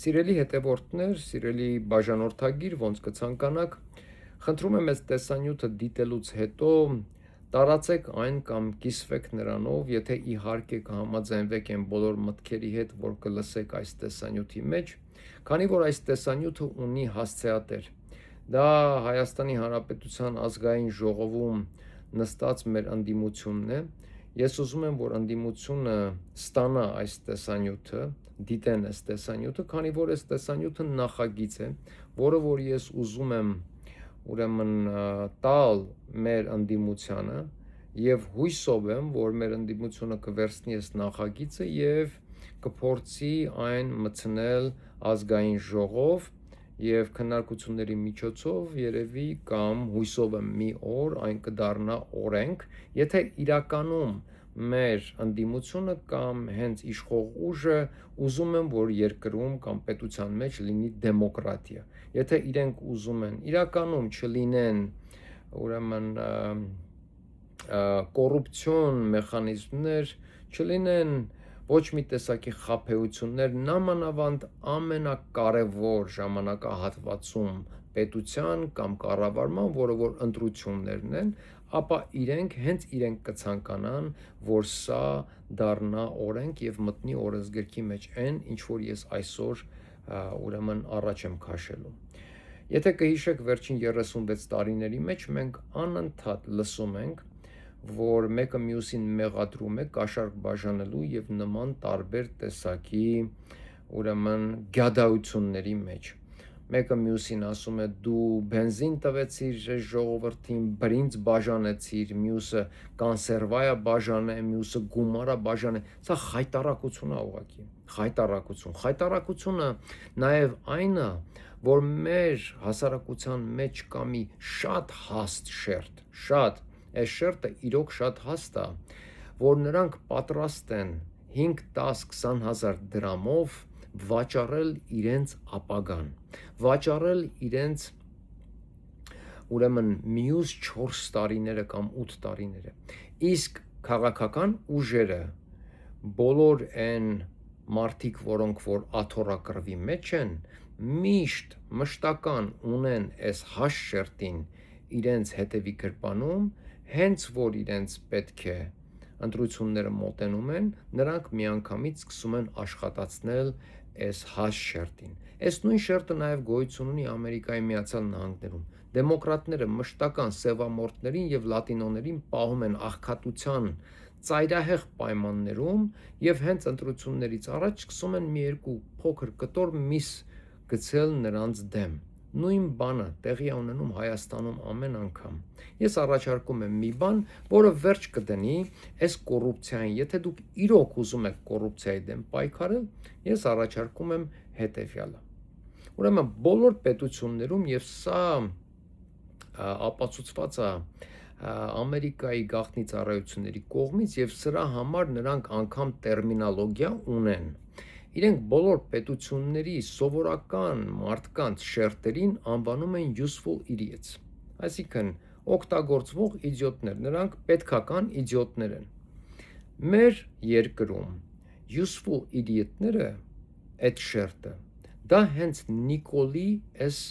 Սիրելի հետևորդներ, սիրելի բաժանորդագիր, ոնց կցանկանաք, խնդրում եմ այս տեսանյութը դիտելուց հետո տարածեք այն կամ կիսվեք նրանով, եթե իհարկե կհամաձայնվեք այն բոլոր մտքերի հետ, որ կլսեք այս տեսանյութի մեջ, քանի որ այս տեսանյութը ունի հասցեատեր։ Դա Հայաստանի Հանրապետության ազգային ժողովում նստած մեր ընդդիմությունն է։ Ես ուզում եմ, որ ընդդիմությունը ստանա այս տեսանյութը, դիտեն այս տեսանյութը, քանի որ այս տեսանյութը նախագիծ է, որը որ ես ուզում եմ ուրեմն տալ մեր ընդդիմությանը եւ հույսով եմ, որ մեր ընդդիմությունը կվերցնի այս նախագիծը եւ կփորձի այն մտցնել ազգային ժողով եւ քննարկությունների միջոցով երևի կամ հույսով եմ մի օր այն կդառնա օրենք, եթե իրականում մեր ընդդիմությունը կամ հենց իշխող ուժը ուզում են, որ երկրում կամ պետության մեջ լինի դեմոկրատիա։ Եթե իրենք ուզում են իրականում չլինեն ուրեմն կոռուպցիոն մեխանիզմներ, չլինեն ոչ մի տեսակի խաբեություններ, նամանավանդ ամենակարևոր ժամանակահատվածում պետության կամ կառավարման, որը որ ընտրություններն են, ապա հենց իրենք կցանկանան, որ սա դառնա օրենք եւ մտնի օրենսգրքի մեջ այն, ինչ որ ես այսօր ուրեմն առաջ եմ քաշելու։ Եթե կհիշեք վերջին 36 տարիների մեջ մենք անընդհատ լսում ենք, որ մեկը մյուսին մեղադրում է կաշառք բաժանելու եւ նման տարբեր տեսակի ուրեմն գյադայությունների մեջ։ Մեկը մյուսին ասում է դու բենզին տվեցիր ժողովրդին, բրինձ բաժանեցիր, մյուսը կանսերվայա բաժանե, մյուսը գումարա բաժանե։ Սա խայտարակություն է ուղղակի, խայտարակությունը նաև այնը, որ մեր հասարակության մեջ կա մի շատ հաստ շերտ, այս շերտը իրոք շատ հաստ է, որ նրանք պատրաստ են 5, 10, 20 հազար դրամով վաճառել իրենց ապագան, վաճառել իրենց ուրեմն մյուս 4 տարիները կամ 8 տարիները, իսկ քաղաքական ուժերը, բոլոր այն մարդիկ, որոնք որ աթոռակռվի մեջ են, միշտ մշտական ունեն այս հաստ շերտին իրենց հետևի գրպանում, հենց որ իրենց պետք է ընտրությունները մոտենում են, նրանք միանգամից սկսում են աշխատացնել այս հաստ շերտին։ Այս նույն շերտը նաև գոյություն ունի Ամերիկայի Միացյալ Նահանգներում։ Դեմոկրատները մշտական սևամորթներին եւ լատինոներին պահում են աղքատության ծայրահեղ պայմաններում եւ հենց ընտրություններից առաջ սկսում են մի երկու փոքր կտոր միս գցել նրանց դեմ։ Նույն բանը տեղի է ունենում Հայաստանում ամեն անգամ։ Ես առաջարկում եմ մի բան, որը վերջ կդնի այս կոռուպցիային։ Եթե դուք իրոք ուզում եք կոռուպցիայի դեմ պայքարել, ես առաջարկում եմ հետևյալը։ Ուրեմն բոլոր պետություններում եւ սա ապացուցված է Ամերիկայի գաղտնի ծառայությունների կողմից եւ սրա համար նրանք անգամ տերմինոլոգիա ունեն։ Իրենք բոլոր պետությունների սովորական մարդկանց շերտերին անվանում են useful idiots, այսինքն օգտագործվող իդիոտներ, նրանք պետքական իդիոտներ են։ Մեր երկրում useful idiot-ները այդ շերտը, դա հենց Նիկոլի այս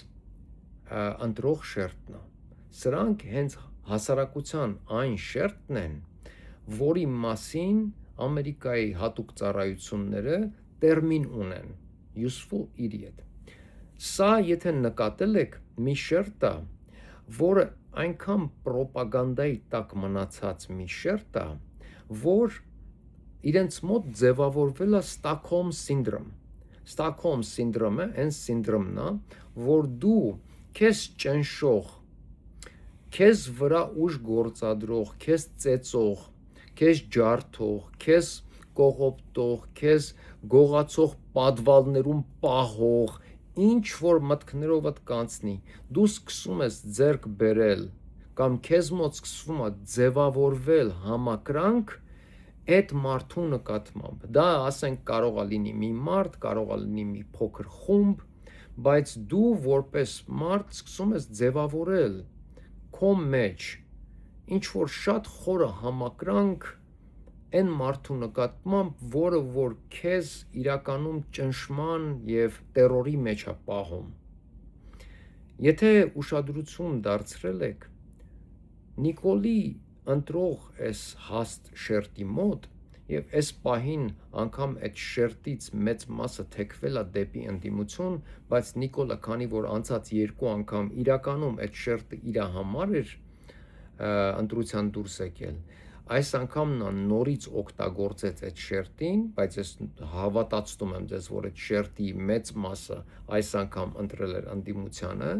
ընտրող շերտն է։ Սրանք հենց հասարակության այն շերտն են, որի մասին Ամերիկայի հատուկ ծառայությունները տերմին ունեն, useful idiot։ Սա եթե նկատել եք մի շերտ է, որը այնքան պրոպագանդայի տակ մնացած մի շերտ է, որ իրենց մոտ ձևավորվել է Stockholm syndrome։ Stockholm syndrome-ը այն սինդրոմն է, որ դու քեզ ճնշող, քեզ վրա ուժ գործադրող, քեզ ծեծող, քեզ ջարդող, քեզ կողոպտող, քեզ գողացող պատվալներում պահող, ինչ որ մտքներովդ կանցնի, դու սկսում ես ձեռք բերել կամ քեզ մոտ սկսվում է ձևավորվել համակրանք այդ մարդու նկատմամբ։ Դա ասենք կարող է լինի մի մարդ, կարող է լինի մի փոքր խումբ, բայց դու որպես մարդ սկսում ես ձևավորել քո մեջ ինչ որ շատ խորը համակրանք այն մարդու նկատմամբ, որը որ քեզ իրականում ճնշման եւ տերորի մեջ է պահում։ Եթե ուշադրություն դարձրել եք Նիկոլի ընտրող այս հաստ շերտի մոտ եւ այս պահին անգամ այդ շերտից մեծ մասը թեքվել է դեպի ընդդիմություն, բայց Նիկոլը քանի որ անցած երկու անգամ իրականում այդ շերտը իր համար էր ընտրության դուրս եկել, այս անգամ նա նորից օգտագործեց այդ շերտին, բայց ես հավատացնում եմ ձեզ, որ այդ շերտի մեծ մասը այս անգամ ընտրել էր ընդդիմությանը,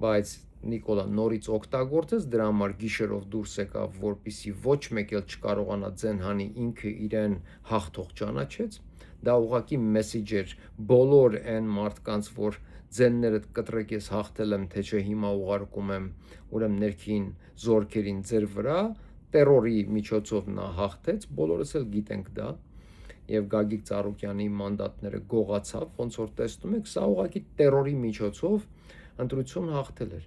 բայց Նիկոլա նորից օգտագործեց, դրա համար գիշերով դուրս եկավ, որպեսզի ոչ մեկ էլ չկարողանա ձեն հանի, ինքը իրեն հաղթող ճանաչեց, դա ուղղակի մեսեջ էր բոլոր այն մարդկանց, որ ձեններդ կտրեք, ես հաղթել եմ, թե չէ հիմա ուղարկում եմ, ուրեմն ներքին զորքերին ձեր վրա, տերորի միջոցով նա հաղթեց, բոլորս էլ գիտենք դա, եւ Գագիկ Ծառուկյանի մանդատները գողացավ, ոնց որ տեսնում եք, սա ուղղակի տերորի միջոցով ընտրություն հաղթել էր։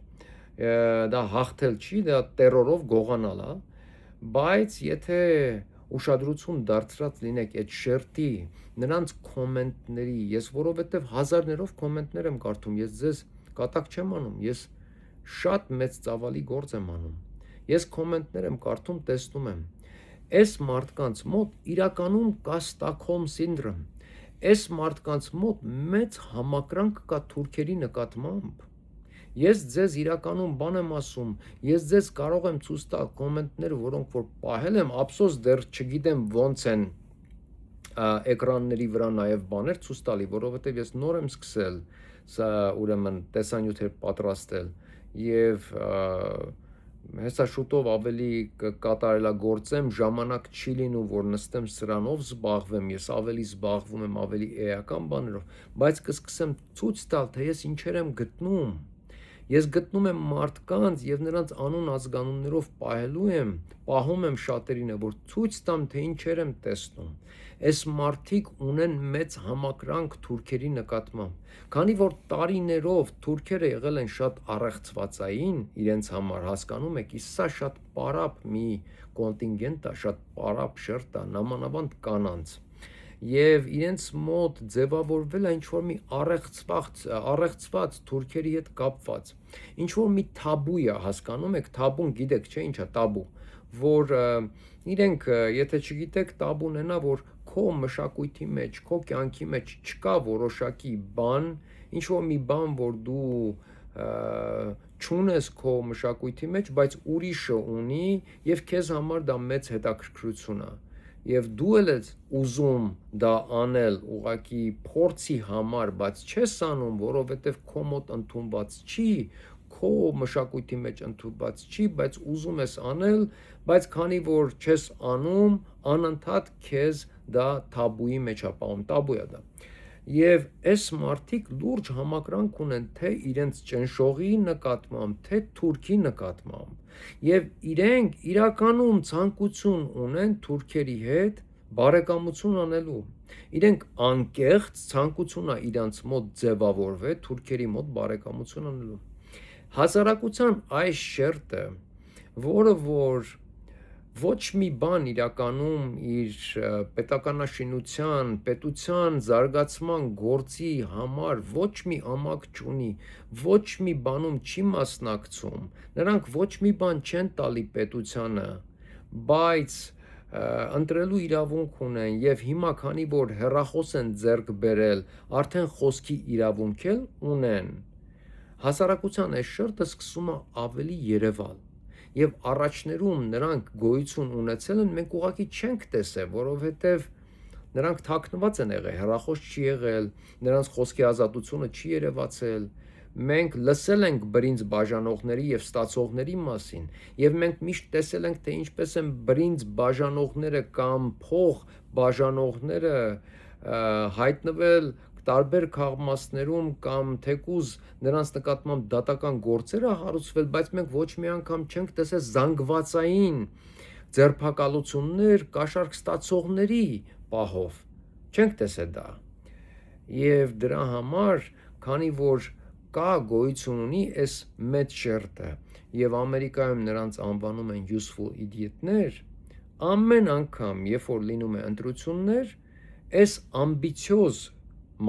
Դա հաղթել չի, դա տերորով գողանալ է, բայց եթե ուշադրություն դարձրած լինեք այդ շերտի, նրանց կոմենտների, ես որովհետև հազարներով կոմենտներ եմ կարդում, ես ձեզ կատակ չեմ անում, ես շատ մեծ ծավալի գործ եմ անում, ես կոմենտներ եմ կարդում, տեսնում եմ, այս մարդկանց մոտ իրականում կա Ստոկհոլմ սինդրոմ, այս մարդկանց մոտ մեծ համակրանք կա թուրքերի նկատմամբ, ես ձեզ իրականում բան եմ ասում, ես ձեզ կարող եմ ցույց տալ կոմենտները, որոնք որ պահել եմ, ափսոս դեռ չգիտեմ ոնց են էկրանների վրա նաև բաներ ցույց տալի, որովհետև ես նոր եմ սկսել սա ուրեմն տեսանյութեր պատրաստել եւ հեսա շուտով ավելի կատարելագործեմ, ժամանակ չի լինում, որ նստեմ սրանով զբաղվեմ, ես ավելի զբաղվում եմ ավելի էական բաներով, բայց կսկսեմ ցույց տալ, թե ես ինչեր եմ գտնում, ես գտնում եմ մարդկանց եւ նրանց անուն ազգանուններով պահում եմ շատերինը, որ ցույց տամ, թե ինչեր եմ տեսնում, այս մարդիկ ունեն մեծ համակրանք թուրքերի նկատմամբ, քանի որ տարիներով թուրքերը եղել են շատ առեղծվածային իրենց համար, հասկանում եք, իսկ սա շատ պարապ մի կոնտինգենտ է, շատ պարապ շերտ է, նամանավանդ կանանց, եւ իրենց մոտ ձևավորվել է ինչ-որ մի առեղծված թուրքերի հետ կապված, ինչ-որ մի թաբու է, հասկանում եք, թաբուն գիտեք, չէ՞ ինչ է թաբու, որ իրենք, եթե չգիտեք, տաբուն ենա, որ քո մշակույթի մեջ, քո կյանքի մեջ չկա որոշակի բան, ինչ-որ մի բան, որ դու չունես քո մշակույթի մեջ, բայց ուրիշը ունի եւ քեզ համար դա մեծ հետաքրքրություն է եւ դու ես ուզում դա անել ուղակի փորձի համար, բայց չես անում, որովհետեւ քո մոտ ընդունված չի, քո մշակույթի մեջ ընդունված չի, բայց ուզում ես անել, բայց քանի որ չես անում, անընդհատ քեզ դա թաբուի մեջ է պահում, տաբու է դա։ Եվ այս մարդիկ լուրջ համակրանք ունեն թե իրենց ճնշողի նկատմամբ, թե թուրքի նկատմամբ եւ իրենք իրականում ցանկություն ունեն թուրքերի հետ բարեկամություն անելու, իրենք անկեղծ ցանկություն է իրանց մոտ ձևավորվել թուրքերի մոտ բարեկամություն անելու, հասարակության այս շերտը, որը որ ոչ մի բան իրականում իր պետականաշինության, պետության զարգացման գործի համար ոչ մի ամակ չունի, ոչ մի բանում չի մասնակցում, նրանք ոչ մի բան չեն տալի պետությանը, բայց ընտրելու իրավունք ունեն եւ հիմա քանի որ հեռախոս են ձեռք բերել, արդեն խոսքի իրավունք էլ ունեն, հասարակության այս շերտը սկսում է ավելի երևալ եւ առաջներում նրանք գոյություն ունեցել են, մենք ուղղակի չենք տեսել, որովհետեւ նրանք թաքնված են եղել, հեռախոս չի եղել, նրանց խոսքի ազատությունը չի երևացել, մենք լսել ենք բրինձ բաժանողների եւ ստացողների մասին եւ մենք միշտ տեսել ենք, թե ինչպես են բրինձ բաժանողները կամ փող բաժանողները հայտնվել տարբեր քաղաքացիներում կամ թեկուզ նրանց նկատմամբ դատական գործեր է հարուցվել, բայց մենք ոչ մի անգամ չենք տեսել զանգվածային ձերբակալություններ կաշառք ստացողների պահով, չենք տեսել դա։ Եվ դրա համար, քանի որ կա գոյություն ունի այս մեծ շերտը եւ Ամերիկայում նրանց անվանում են useful idiot-ներ, ամեն անգամ, երբ որ լինում է ընտրություններ, այս ամբիցիոզ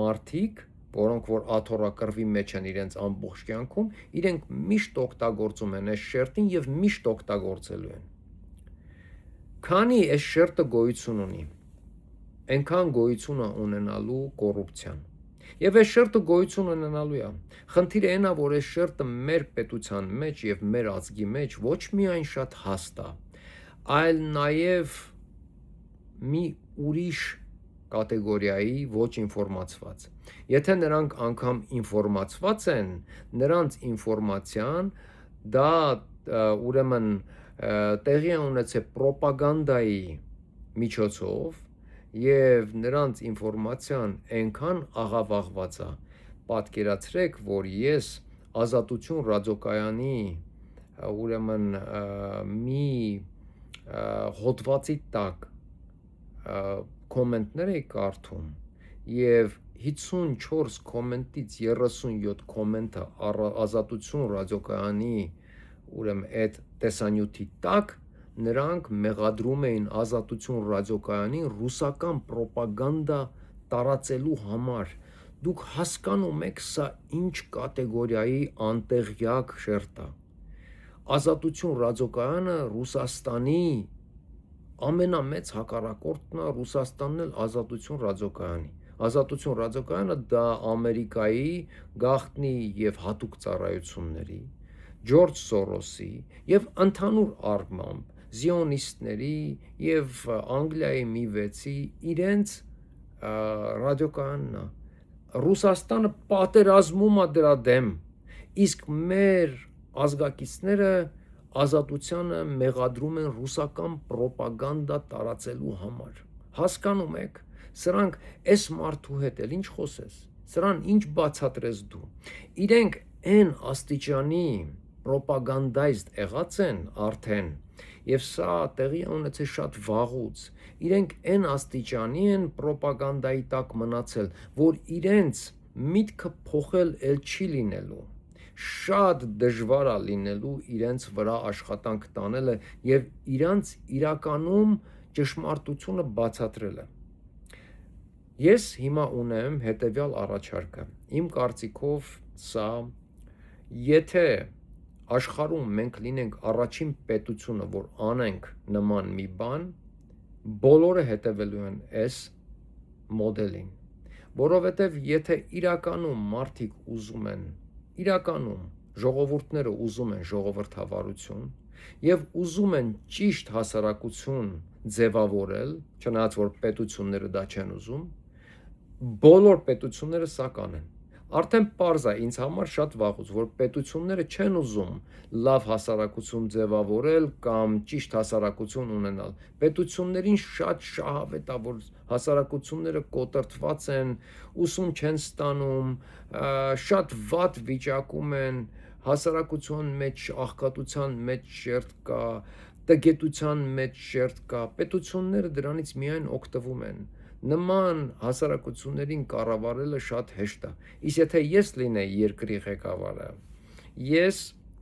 մարդիկ, որոնք որ աթոռակռվի մեջ են իրենց ամբողջ կյանքում, իրենք միշտ օգտագործում են այս շերտին եւ միշտ օգտագործելու են։ Քանի այս շերտը գոյություն ունի, այնքան գոյություն է ունենալու կոռուպցիան։ Եվ այս շերտը գոյություն ունենալու է։ Խնդիրը այն է, որ այս շերտը մեր պետության մեջ եւ մեր ազգի մեջ ոչ միայն շատ հաստ է, այլ նաեւ մի ուրիշ կատեգորիայի ոչ ինֆորմացված։ Եթե նրանք անգամ ինֆորմացված են, նրանց ինֆորմացիան դա ուրեմն տեղի է ունեցել պրոպագանդայի միջոցով եւ նրանց ինֆորմացիան այնքան աղավաղված է։ Պատկերացրեք, որ ես Ազատություն ռադիոկայանի ուրեմն մի հոդվածի տակ կոմենտներ էի կարդում եւ 54 կոմենտից 37 կոմենտը Ազատություն ռադիոկայանի ուրեմն այդ տեսանյութի տակ նրանք մեղադրում էին Ազատություն ռադիոկայանին ռուսական պրոպագանդա տարածելու համար։ Դուք հասկանում եք, սա ինչ կատեգորիայի անտեղյակ շերտ է։ Ազատություն ռադիոկայանը Ռուսաստանի ամենամեծ հակառակորդն է, Ռուսաստանն էլ Ազատություն ռադիոկայանի։ Ազատություն ռադիոկայանը դա Ամերիկայի գաղտնի եւ հատուկ ծառայությունների, Ջորջ Սորոսի եւ ընդհանուր առմամբ զիոնիստների եւ Անգլիայի մի վեցի իրենց ռադիոկայանն է։ Ռուսաստանը պատերազմում է դրա դեմ, իսկ մեր ազգակիցները Ազատությանը մեղադրում են ռուսական պրոպագանդա տարածելու համար։ Հասկանում եք, սրանք այս մարդու հետ էլ ինչ խոսես, սրան ինչ բացատրես դու։ Իրենք այն աստիճանի պրոպագանդայիստ եղած են արդեն, եւ սա տեղի ունեցել շատ վաղուց։ Իրենք այն աստիճանի են պրոպագանդայի տակ մնացել, որ իրենց միտքը փոխել էլ չի լինելու։ Շատ դժվար է լինելու իրենց վրա աշխատանք տանելը եւ իրանց իրականում ճշմարտությունը բացատրելը։ Ես հիմա ունեմ հետեւյալ առաջարկը։ Իմ կարծիքով սա, եթե աշխարհում մենք լինենք առաջին պետությունը, որ անենք նման մի բան, բոլորը հետևելու են այս մոդելին, որովհետեւ եթե իրականում մարդիկ ուզում են, իրականում ժողովուրդները ուզում են ժողովրդավարություն եւ ուզում են ճիշտ հասարակություն ձևավորել, չնայած որ պետությունները դա չեն ուզում, բոլոր պետությունները սա կանեն։ Արդեն պարզ է ինձ համար շատ վաղուց, որ պետությունները չեն ուզում լավ հասարակություն ձևավորել կամ ճիշտ հասարակություն ունենալ։ Պետություններին շատ շահավետ է, որ հասարակությունները կոտրտված են, ուսում չեն ստանում, շատ վատ վիճակում են, հասարակության մեջ աղքատության մեջ շերտ կա, տգետության մեջ շերտ կա, պետությունները դրանից միայն օգտվում են։ Նման հասարակություններին կառավարելը շատ հեշտ է։ Իսկ եթե ես լինեի երկրի ղեկավարը, ես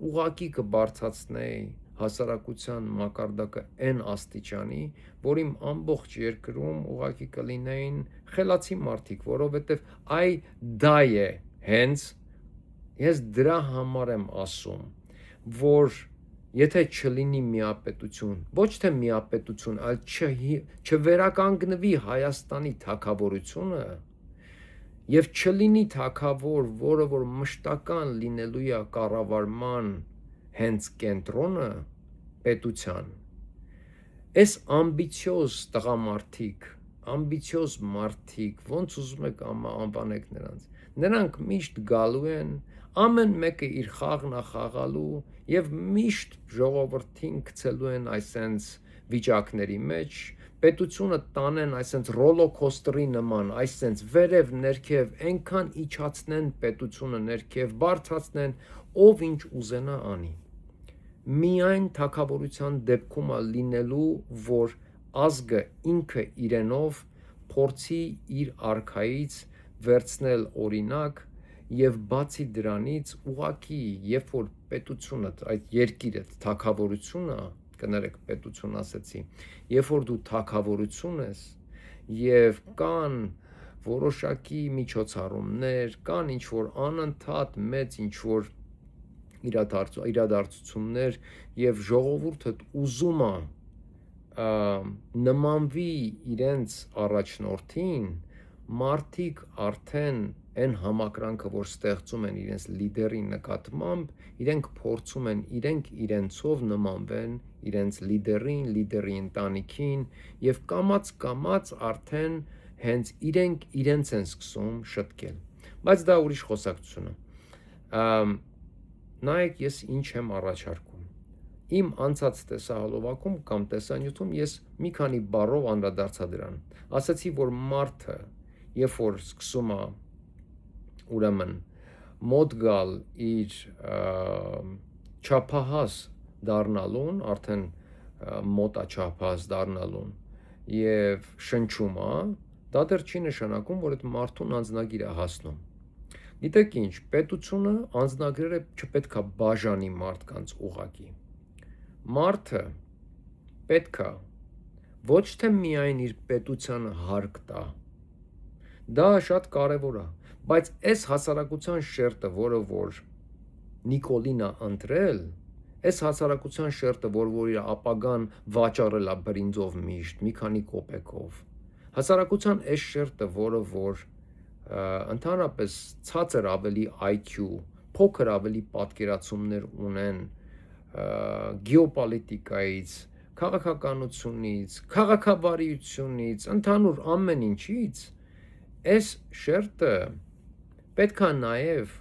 ուղղակի կբարձրացնեի հասարակության մակարդակը այն աստիճանի, որ իմ ամբողջ երկրում ուղղակի կլինեին խելացի մարդիկ, որովհետև դա է հենց ես դրա համար եմ ասում, որ եթե չլինի միապետություն, ոչ թե միապետություն, այլ չվերականգնվի Հայաստանի թագավորությունը եւ չլինի թագավոր, որը որ մշտական լինելու է կառավարման հենց կենտրոնը պետության, այս ամբիցիոզ տղամարդիկ, ամբիցիոզ մարդիկ, ոնց ուզում եք անվանեք նրանք միշտ գալու են, ամեն մեկը իր խաղն է խաղալու եւ միշտ ժողովրդին գցելու են այսենց վիճակների մեջ, պետությունը տանեն այսենց ռոլոկոստերի նման, այսենց վերև ներքև, այնքան իջացնեն պետությունը ներքև, բարձրացնեն, ով ինչ ուզենա անի։ Միայն թագավորության դեպքում է լինելու, որ ազգը ինքը իրենով փորձի իր արքայից վերցնել օրինակ եւ բացի դրանից ուղակի երբ որ պետությունը այդ երկիրը թագավորությունը կներեք պետություն ասեցի, երբ որ դու թագավորություն ես եւ կան որոշակի միջոցառումներ, կան ինչ-որ անընդհատ մեծ ինչ-որ իրադարձություններ եւ ժողովուրդը ուզում է նմանվի իրենց առաջնորդին, մարդիկ արդեն այն համակրանքը, որ ստեղծում են իրենց լիդերի նկատմամբ, իրենք փորձում են իրենցով նմանվեն իրենց լիդերին, լիդերի ընտանիքին եւ կամաց արդեն հենց իրենց են սկսում շտկել։ Բայց դա ուրիշ խոսակցություն է։ Նայեք, ես ինչ եմ առաջարկում։ Իմ անցած տեսահոլովակում կամ տեսանյութում ես մի քանի բառով անդրադարձա դրան։ Ասացի, որ մարդը, երբ որ սկսում է ուրեմն մոտ գալ իր չափահաս դառնալուն, արդեն մոտ է չափահաս դառնալուն եւ շնչում է, դա դեռ չի նշանակում, որ այդ մարդուն անձնագիր է հասնում։ Գիտեք ինչ, պետությունը անձնագրերը չպետք է բաժանի մարդկանց ուղակի։ Մարդը պետք է ոչ թե միայն իր պետությանը հարկ տա, դա շատ կարևոր է, բայց այս հասարակության շերտը, որը որ Նիկոլին է ընտրել, այս հասարակության շերտը, որ իր ապագան վաճառել է բրինձով միշտ, մի քանի կոպեկով, հասարակության այս շերտը, որը որ ընդհանրապես ցածր ավելի IQ, փոքր ավելի պատկերացումներ ունեն գեոպոլիտիկայից, քաղաքականությունից, քաղաքավարիությունից, ընդհանուր ամեն ինչից, այս շերտը պետք է նաև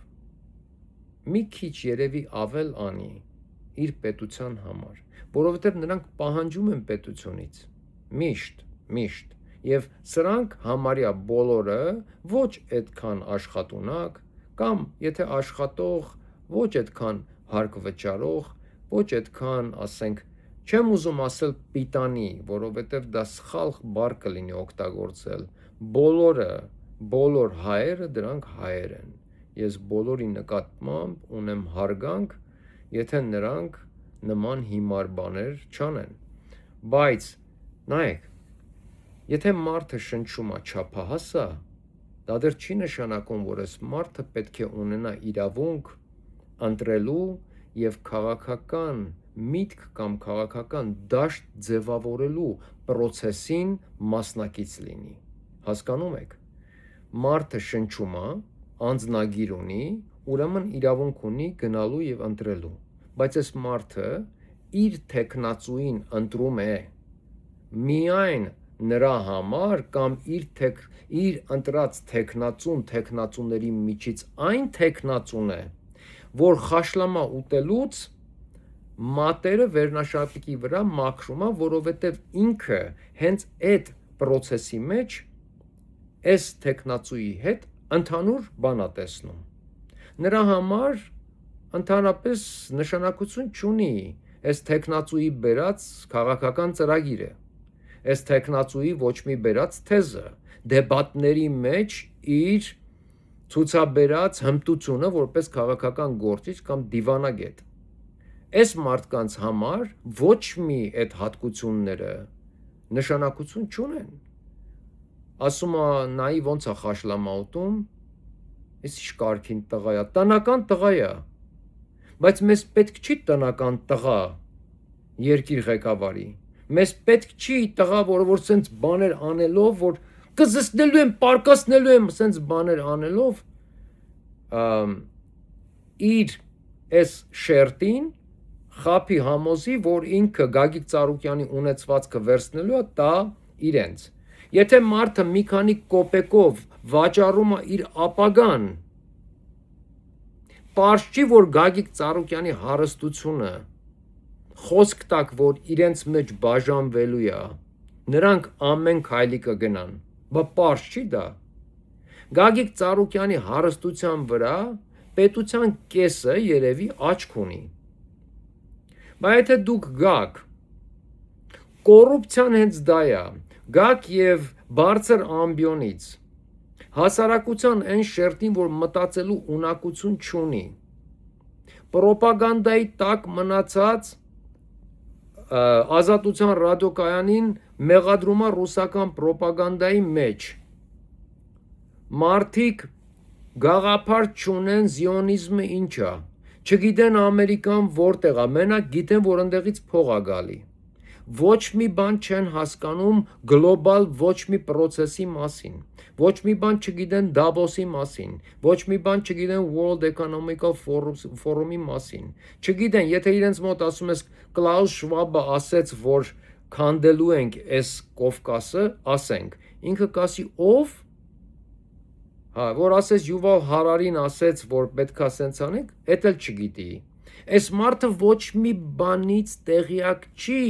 մի քիչ երևի ավել անի իր պետության համար, որովհետև նրանք պահանջում են պետությունից միշտ եւ սրանք համարյա բոլորը ոչ այդքան աշխատունակ կամ եթե աշխատող ոչ այդքան հարկ վճարող, ոչ այդքան, ասենք, չեմ ուզում ասել պիտանի, որովհետև դա սխալ բառ կլինի օգտագործել, բոլոր հայերը դրանք հայեր են։ Ես բոլորի նկատմամբ ունեմ հարգանք, եթե նրանք նման հիմար բաներ չանեն։ Բայց նայեք, եթե մարդը շնչում է չափահասը, դա դեռ չի նշանակում, որ այս մարդը պետք է ունենա իրավունք ընտրելու եւ քաղաքական միտք կամ քաղաքական դաշտ ձևավորելու process-ին մասնակից լինի։ Հասկանում եք։ Մարդը շնչում է, անձնագիր ունի, ուրեմն իրավունք ունի գնալու եւ ընտրելու։ Բայց այս մարդը իր տեխնացուին ընտրում է միայն նրա համար կամ իր ընտրած տեխնացուների միջից այն տեխնացուն է, որ խաշլամա ուտելուց մատերը վերնաշապիկի վրա մաքրում է, որովհետև ինքը հենց այդ process-ի մեջ այս տեխնացուի հետ ընդհանուր բան է տեսնում։ Նրա համար ընդհանրապես նշանակություն չունի այս տեխնացուի բերած քաղաքական ծրագիրը, այս տեխնացուի ոչ մի բերած թեզը, դեբատների մեջ իր ցուցաբերած հմտությունը որպես քաղաքական գործիչ կամ դիվանագետ։ Այս մարդկանց համար ոչ մի այդ հատկությունները նշանակություն չունեն։ Ասում է նայի ոնց է խաշլամա ուտում, ես ինչ կարգին տղա է, տնական տղա է, բայց մեզ պետք չի տնական տղա երկիր ղեկավարի, մեզ պետք չի տղա, որ սենց բաներ անելով, որ կզսնելու եմ, պարկասնելու եմ, սենց բաներ անելով, իր այս շերտին խապի համոզի, որ ինքը Գագիկ Ծառուկյանի ունեցվածքը վերցնելու է տա իրենց։ Եթե մարդը մի քանի կոպեկով վաճառում է իր ապագան, պարզ չի, որ Գագիկ Ծառուկյանի հարստությունը խոսք տակ, որ իրենց մեջ բաժանվելու է, նրանք ամեն քայլի կգնան, բա պարզ չի դա։ Գագիկ Ծառուկյանի հարստության վրա պետության կեսը երևի աչք ունի։ Բայց եթե դուք գաք, կոռուպցիան հենց դա է, գաք եւ բարձր ամբիոնից, հասարակության այն շերտին, որ մտածելու ունակություն չունի, պրոպագանդայի տակ մնացած ազատության ռադիոկայանին մեղադրում է ռուսական պրոպագանդայի մեջ։ Մարդիկ գաղափար չունեն զիոնիզմը ինչ է, չգիտեն Ամերիկան որտեղ է, մենակ գիտեն, որ ընդեղից փող է գալի։ Ոչ մի բան չեն հասկանում գլոբալ ոչ մի process-ի մասին, ոչ մի բան չգիտեն Davos-ի մասին, ոչ մի բան չգիտեն World Economic Forum-ի մասին, չգիտեն, եթե իրենց մոտ ասում ես Klaus Schwab-ը ասեց, որ քանդելու ենք այս Կովկասը, ասենք, ինքը կասի ով, որ ասես Yuval Harari-ն ասեց, որ պետքա սենց անենք, էդ էլ չգիտի, այս մարդը ոչ մի բանից տեղյակ չի,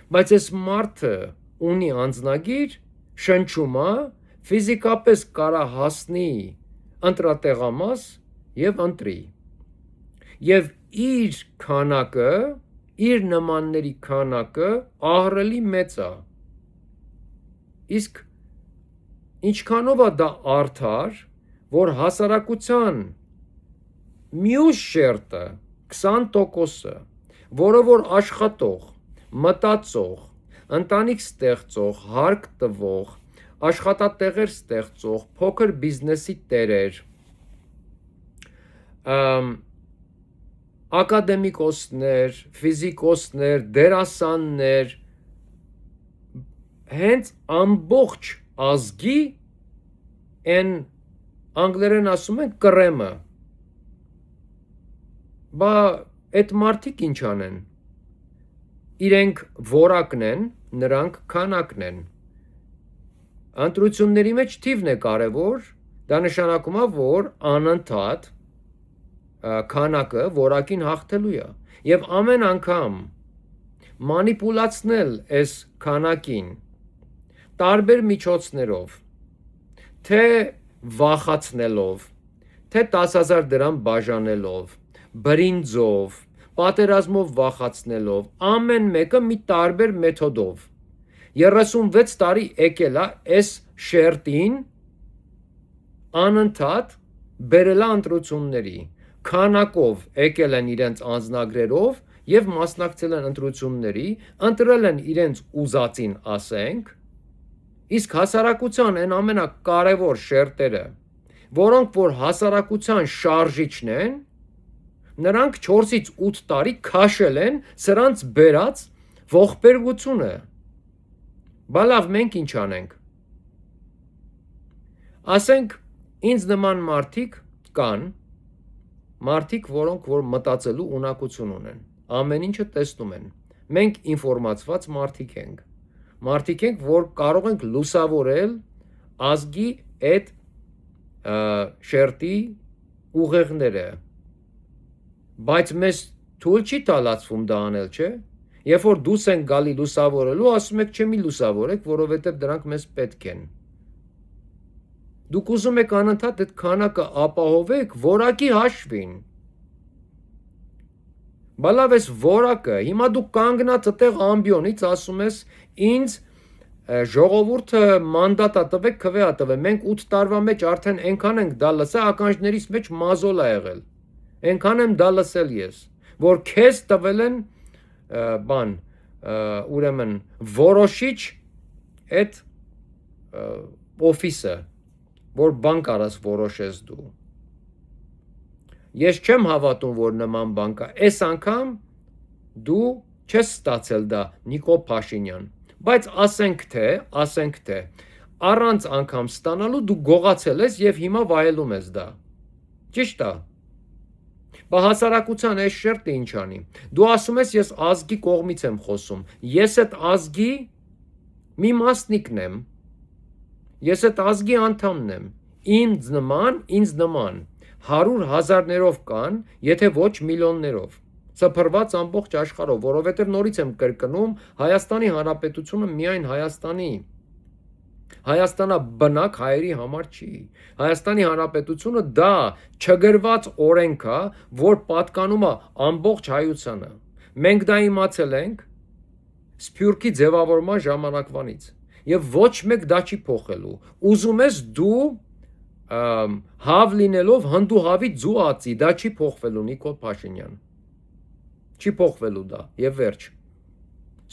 բայց այս մարդը ունի անձնագիր, շնչում է, ֆիզիկապես կարա հասնի ընտրատեղամաս և ընտրի։ Եվ իր քանակը, իր նմանների քանակը ահռելի մեծ է։ Իսկ ինչքանով է դա արդար, որ հասարակության մյուս շերտը 20%-ը, որը որ աշխատող, մտածող, ընտանիք ստեղծող, հարկ տվող, աշխատատեղեր ստեղծող, փոքր բիզնեսի տերեր, ակադեմիկոսներ, ֆիզիկոսներ, դերասաններ, հենց ամբողջ ազգի են անգլերեն ասում են կրեմը, բա այդ մարդիկ ինչ անեն, իրենք որակն են, նրանք քանակն են, ընտրությունների մեջ թիվն է կարևոր, դա նշանակում է, որ անընդհատ քանակը որակին հաղթելու է, և ամեն անգամ մանիպուլացնել այս քանակին, տարբեր միջոցներով, թե վախացնելով, թե 10,000 դրամ բաժանելով, բրինձով, պատերազմով վախացնելով, ամեն մեկը մի տարբեր մեթոդով, 36 տարի եկել է այս շերտին անընդհատ բերել է ընտրությունների, քանակով եկել են իրենց անձնագրերով և մասնակցել են ընտրությունների, ընտրել են իրենց ուզածին ասենք, իսկ հասարակության են ամենակարևոր շերտերը, որոնք որ հասարակության շարժիչն են, նրանք 4-ից 8 տարի քաշել են սրանց բերած ողբերգությունը, բա լավ մենք ինչ անենք, ասենք ինձ նման մարդիկ կան, մարդիկ, որոնք որ մտածելու ունակություն ունեն, ամեն ինչը տեսնում են, մենք ինֆորմացված մարդիկ ենք, որ կարող ենք լուսավորել ազգի այդ շերտի ուղեղները, բայց մեզ թույլ չի տալացվում դա անել, չէ, երբ որ դուս ենք գալի լուսավորելու, ասում եք չէ մի լուսավորեք, որովհետև դրանք մեզ պետք են, դուք ուզում եք անընդհատ այդ քանակը ապահովեք որակի հաշվին, բա լավ ես որակը, հիմա դու կանգնած այդտեղ ամբիոնից ասում ես ինձ ժողովուրդը մանդատ տվեք, քվե տվեք, մենք 8 տարվա մեջ արդեն այնքան ենք դա լսել, ականջներից մեջ մազոլ է եղել, այնքան եմ դա լսել ես, որ քեզ տվել են ուրեմն որոշիչ այդ օֆիսը, որ բան կարաս որոշես դու, ես չեմ հավատում, որ նման բան կա, այս անգամ դու չես ստացել դա Նիկոլ Փաշինյան, բայց ասենք թե, առանց անգամ ստանալու դու գողացել ես և հիմա վայելում ես դա, ճիշտ է, բա հասարակության այս շերտը ինչ անի, դու ասում ես ես ազգի կողմից եմ խոսում, ես այդ ազգի մի մասնիկն եմ, ես այդ ազգի անդամն եմ, ինձ նման 100,000-ներով կան, եթե ոչ միլիոններով, սփռված ամբողջ աշխարհով, որովհետև նորից եմ կրկնում, Հայաստանի Հանրապետությունը միայն Հայաստանաբնակ հայերի համար չի, Հայաստանի Հանրապետությունը դա չգրված օրենք է, որ պատկանում է ամբողջ հայությանը, մենք դա իմացել ենք Սփյուռքի ձևավորման ժամանակվանից, և ոչ մեկ դա չի փոխելու, ուզում ես դու հավ լինելով հնդու հավի ձու ածի, դա չի փոխվելու Նիկոլ Փաշինյան, Չի փոխվելու դա, եւ վերջ։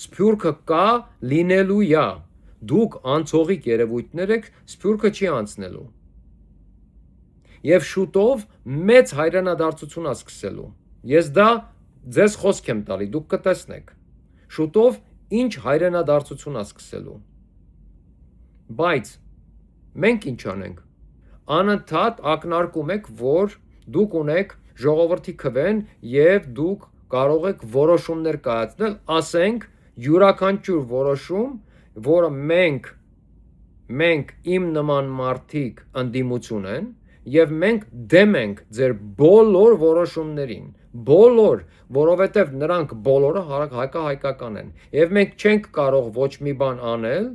Սփյուռքը կա, լինելու է։ Դուք անցողիկ երևույթներ եք, սփյուռքը չի անցնելու։ Եվ շուտով մեծ հայրենադարձություն է սկսելու։ Ես դա ձեզ խոսք եմ տալի, դուք կտեսնեք։ Շուտով ինչ հայրենադարձություն է սկսելու։ Բայց մենք ինչ անենք։ Անընդհատ ակնարկում եք, որ դուք ունեք ժողովրդի քվեն եւ դուք կարող եք որոշումներ կայացնել, ասենք յուրաքանչյուր որոշում, որը մենք իմ նման մարդիկ ընդդիմություն են եւ մենք դեմ ենք ձեր բոլոր որոշումներին, բոլոր, որովհետեւ նրանք բոլորը հայկական են եւ մենք չենք կարող ոչ մի բան անել,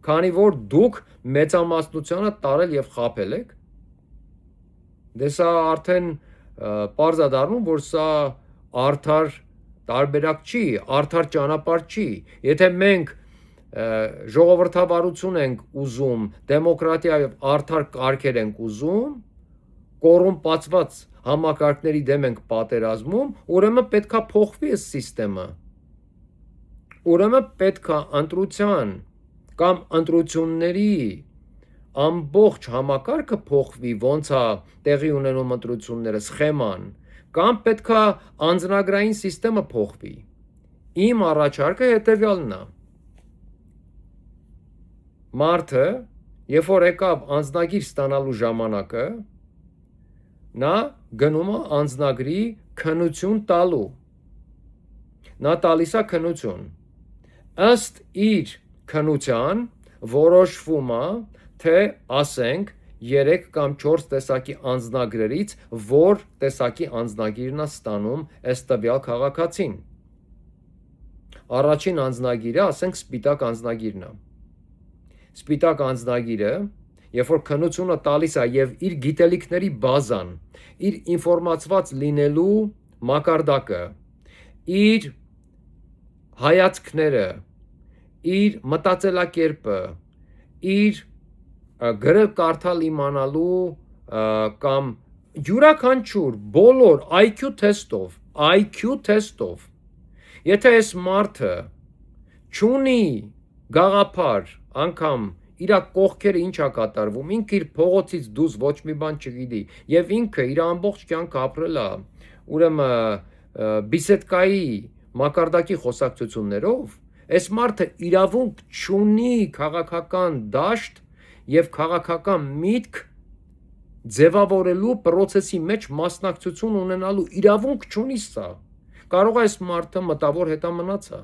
քանի որ դուք մեծամասնությունը տարել եւ խաբել եք։ Դե սա արդեն պարզ է դառնում, որ սա արդար տարբերակ չի, արդար ճանապարհ չի։ Եթե մենք ժողովրդավարություն ենք ուզում, դեմոկրատիա եւ արդար կարգեր ենք ուզում, կոռումպացված համակարգերի դեմ ենք պատերազմում, ուրեմն պետքա փոխվի այս համակարգը։ Ուրեմն պետքա ընտրության կամ ընտրությունների ամբողջ համակարգը փոխվի, ոնց է տեղի ունենում ընտրությունները, սխեման, կամ պետքա անձնագրային համակարգը փոխվի։ Իմ առաջարկը հետևյալն է։ Մարդը, երբ որ եկավ անձնագիր ստանալու ժամանակը, նա գնում է անձնագրի քննություն տալու։ Նա տալիս է քննություն։ Ըստ իր քննության որոշվում է, թե ասենք 3 կամ 4 տեսակի անձնագրերից որ տեսակի անձնագիրն է ստանում այս տվյալ քաղաքացին։ Առաջին անձնագիրը, ասենք սպիտակ անձնագիրն է։ Սպիտակ անձնագիրը, երբ որ քննությունը տալիս է եւ իր գիտելիքների բազան, իր ինֆորմացված լինելու մակարդակը, իր հայացքները, իր մտածելակերպը, իր գրել կարդալ իմանալու կամ յուրաքանչյուր բոլոր IQ թեստով, եթե այս մարդը չունի գաղափար, անգամ իր կողքերը ինչ է կատարվում, ինքը իր փողոցից դուրս ոչ մի բան չգիտի եւ ինքը իր ամբողջ կյանքը ապրել է ուրեմն բիսեդկայի մակարդակի խոսակցություններով, այս մարդը իրավունք չունի քաղաքական դաշտ եւ քաղաքական միտք ձևավորելու process-ի մեջ մասնակցություն ունենալու իրավունք չունի սա։ Կարող է այս մարդը մտավոր հետամնաց է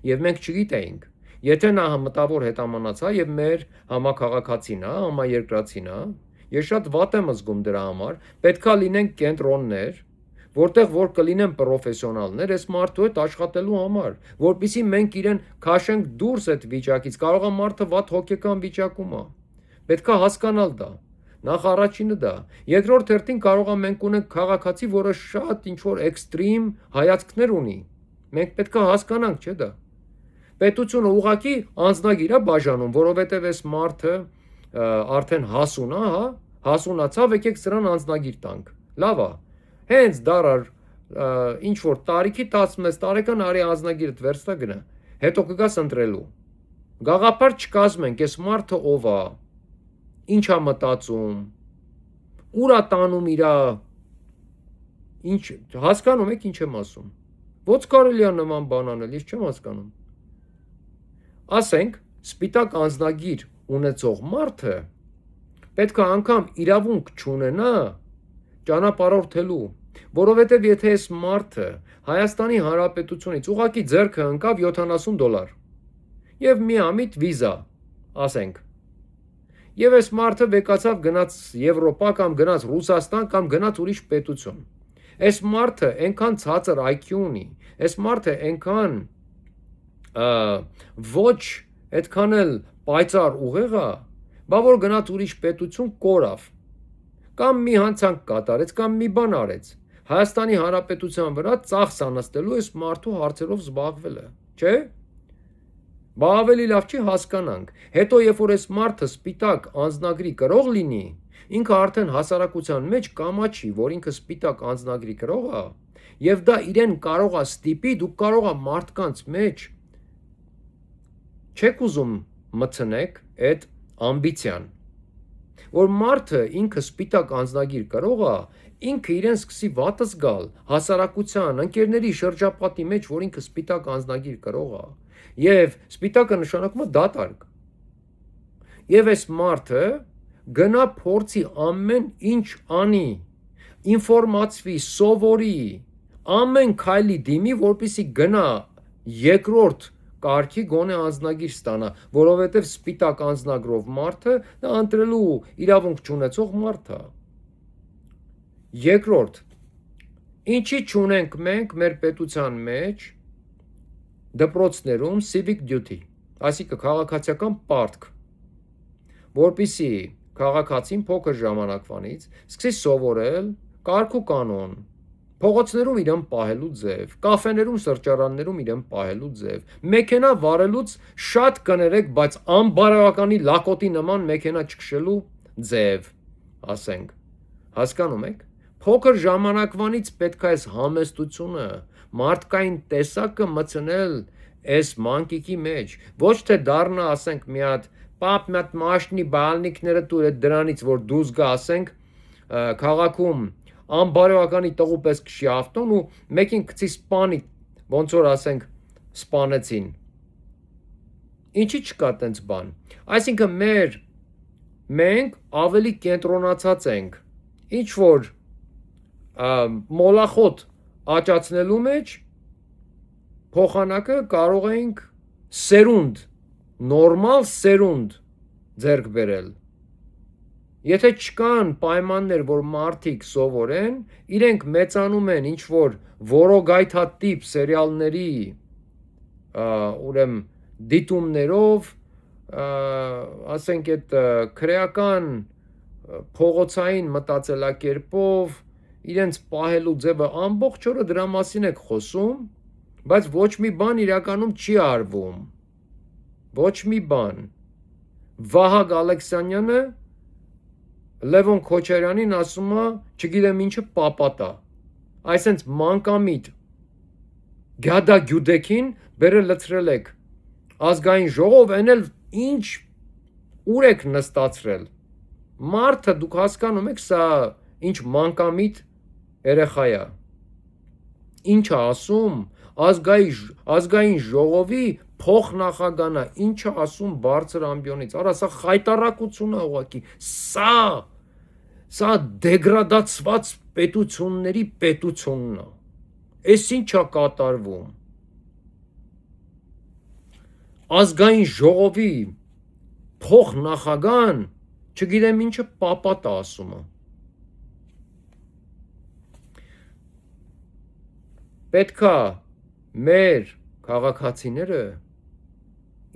եւ մենք չգիտեինք։ Եթե նա մտավոր հետամնաց է եւ մեր համակարգացին է, համաերկրացին է, ես շատ վատ եմ զգում դրա համար, պետքա լինեն կենտրոններ, որտեղ որ կլինեն պրոֆեսիոնալներ այս մարդու հետ աշխատելու համար, որpիսի մենք իրեն քաշենք դուրս այդ վիճակից, կարող է մարդը վատ հոգեկան վիճակում է։ Պետքա հասկանալ դա։ Նախ առաջինը դա։ Երկրորդ հերթին կարող է մենք ունենք քաղաքացի, որը շատ ինչ-որ էքստրիմ հայացքներ ունի։ Մենք պետքա հասկանանք, չէ՞ դա։ Պետությունը ուղղակի անձնագիր է բաժանում, որովհետև այս մարդը արդեն հասուն է, հա, հասունացավ, եկեք սրան անձնագիր տանք։ Լավ է։ Հենց դարար ինչ որ տարիքի 16 տարեկան արի անձնագիրը վերցնա գնա։ Հետո կգաս ընտրելու։ Գաղափար չկազմենք, այս մարդը ով է, ինչ է մտածում, ուր է տանում իր ինչ հասկանում եք ինչ եմ ասում։ Ոնց կարելի է նման բան անել, ես չեմ հասկանում։ Ասենք, սպիտակ անձնագիր ունեցող մարդը պետք է անգամ իրավունք չունենա ճանապարհորդելու, որովհետև եթե այս մարդը Հայաստանի Հանրապետությունից ուղղակի ձեռքը ընկավ $70 եւ մի ամիտ վիզա, ասենք, եւ այս մարդը վեկացավ գնաց Եվրոպա կամ գնաց Ռուսաստան կամ գնաց ուրիշ պետություն, այս մարդը այնքան ցածր IQ ունի, այս մարդը այնքան ոչ այդքան էլ պայծառ ուղեղ է, բա որ գնաց ուրիշ պետություն կորավ, կամ մի հանցանք կատարեց, կամ մի բան արեց, Հայաստանի Հանրապետության վրա ծախս անստելու այս մարդու հարցերով զբաղվելը, չէ՞։ Բա ավելի լավ չի հասկանանք, հետո երբ որ այս մարդը սպիտակ անձնագրի կրող լինի, Ինքը արդեն հասարակության մեջ կամաչի, որ ինքը սպիտակ անձնագրի կրող է, եւ դա իրեն կարող է ստիպի, դուք կարող է մարդկանց մեջ չեք ուզում մտցնեք այդ ամբիցիան, որ մարդը ինքը սպիտակ անձնագիր կրող է, ինքը իրեն սկսի վատը զգալ հասարակության, ընկերների շրջապատի մեջ, որ ինքը սպիտակ անձնագիր կրող է, եւ սպիտակը նշանակում է դատարկ։ Եվ այս մարդը գնա փորձի ամեն ինչ անի, ինֆորմացվի, սովորի, ամեն քայլի դիմի, որպեսզի գնա երկրորդ կարգի գոնե անձնագիր ստանա, որովհետև սպիտակ անձնագրով մարդը դա ընտրելու իրավունք չունեցող մարդ է։ Երկրորդ, ինչի չունենք մենք մեր պետության մեջ դպրոցներում civic duty, այսինքն քաղաքացիական պարտք, որպեսզի քաղաքացին փոքր ժամանակվանից սկսի սովորել կարգ ու կանոն, փողոցներում իրեն պահելու ձև, կաֆեներում, սրճարաններում իրեն պահելու ձև, մեքենա վարելուց շատ կներեք, բայց անբարոյականի լակոտի նման մեքենա չքշելու ձև, ասենք, հասկանում եք, փոքր ժամանակվանից պետք է այս համեստությունը, մարդկային տեսակը մտցնել այս մանկիկի մեջ, ոչ թե դառնա, ասենք, մի հատ պապ մի հատ մաշնի բալնիկները տուր է դրանից, որ դուրս գա, ասենք, քաղաքում անբարոյականի տղու պես քշի ավտոն ու մեկին գցի սպանի, ոնց որ ասենք սպանեցին։ Ինչի չկա տենց բան։ Այսինքն մենք ավելի կենտրոնացած ենք ինչ որ մոլախոտ աճացնելու մեջ փոխանակը կարող ենք սերունդ, նորմալ սերունդ ձեռք բերել։ Եթե չկան պայմաններ, որ մարդիկ սովորեն, իրենք մեծանում են ինչ-որ որոգայթատիպ սերիալների ուրեմն դիտումներով, ասենք այդ քրեական փողոցային մտածելակերպով, իրենց պահելու ձևը ամբողջ օրը դրա մասին եք խոսում, բայց ոչ մի բան իրականում չի արվում։ Ոչ մի բան։ Վահագ Ալեքսանյանը Լևոն Քոչարյանին ասում է, չգիտեմ ինչը պապատա, այսենց մանկամիտ գյադա գյուդեքին բերել լցրել եք, ազգային ժողով են էլ ինչ ուր եք նստացրել, մարդը դուք հասկանում եք սա ինչ մանկամիտ երեխա է, ինչ է ասում, ազգային ժողովի փոխնախագահն է, ինչ է ասում բարձր ամբիոնից, արա սա խայտառակություն է ուղղակի, Սա դեգրադացված պետությունների պետությունն է, այս ինչ է կատարվում, ազգային ժողովի փոխնախագահն, չգիտեմ ինչը պապատ է ասում է, պետքա մեր քաղաքացիները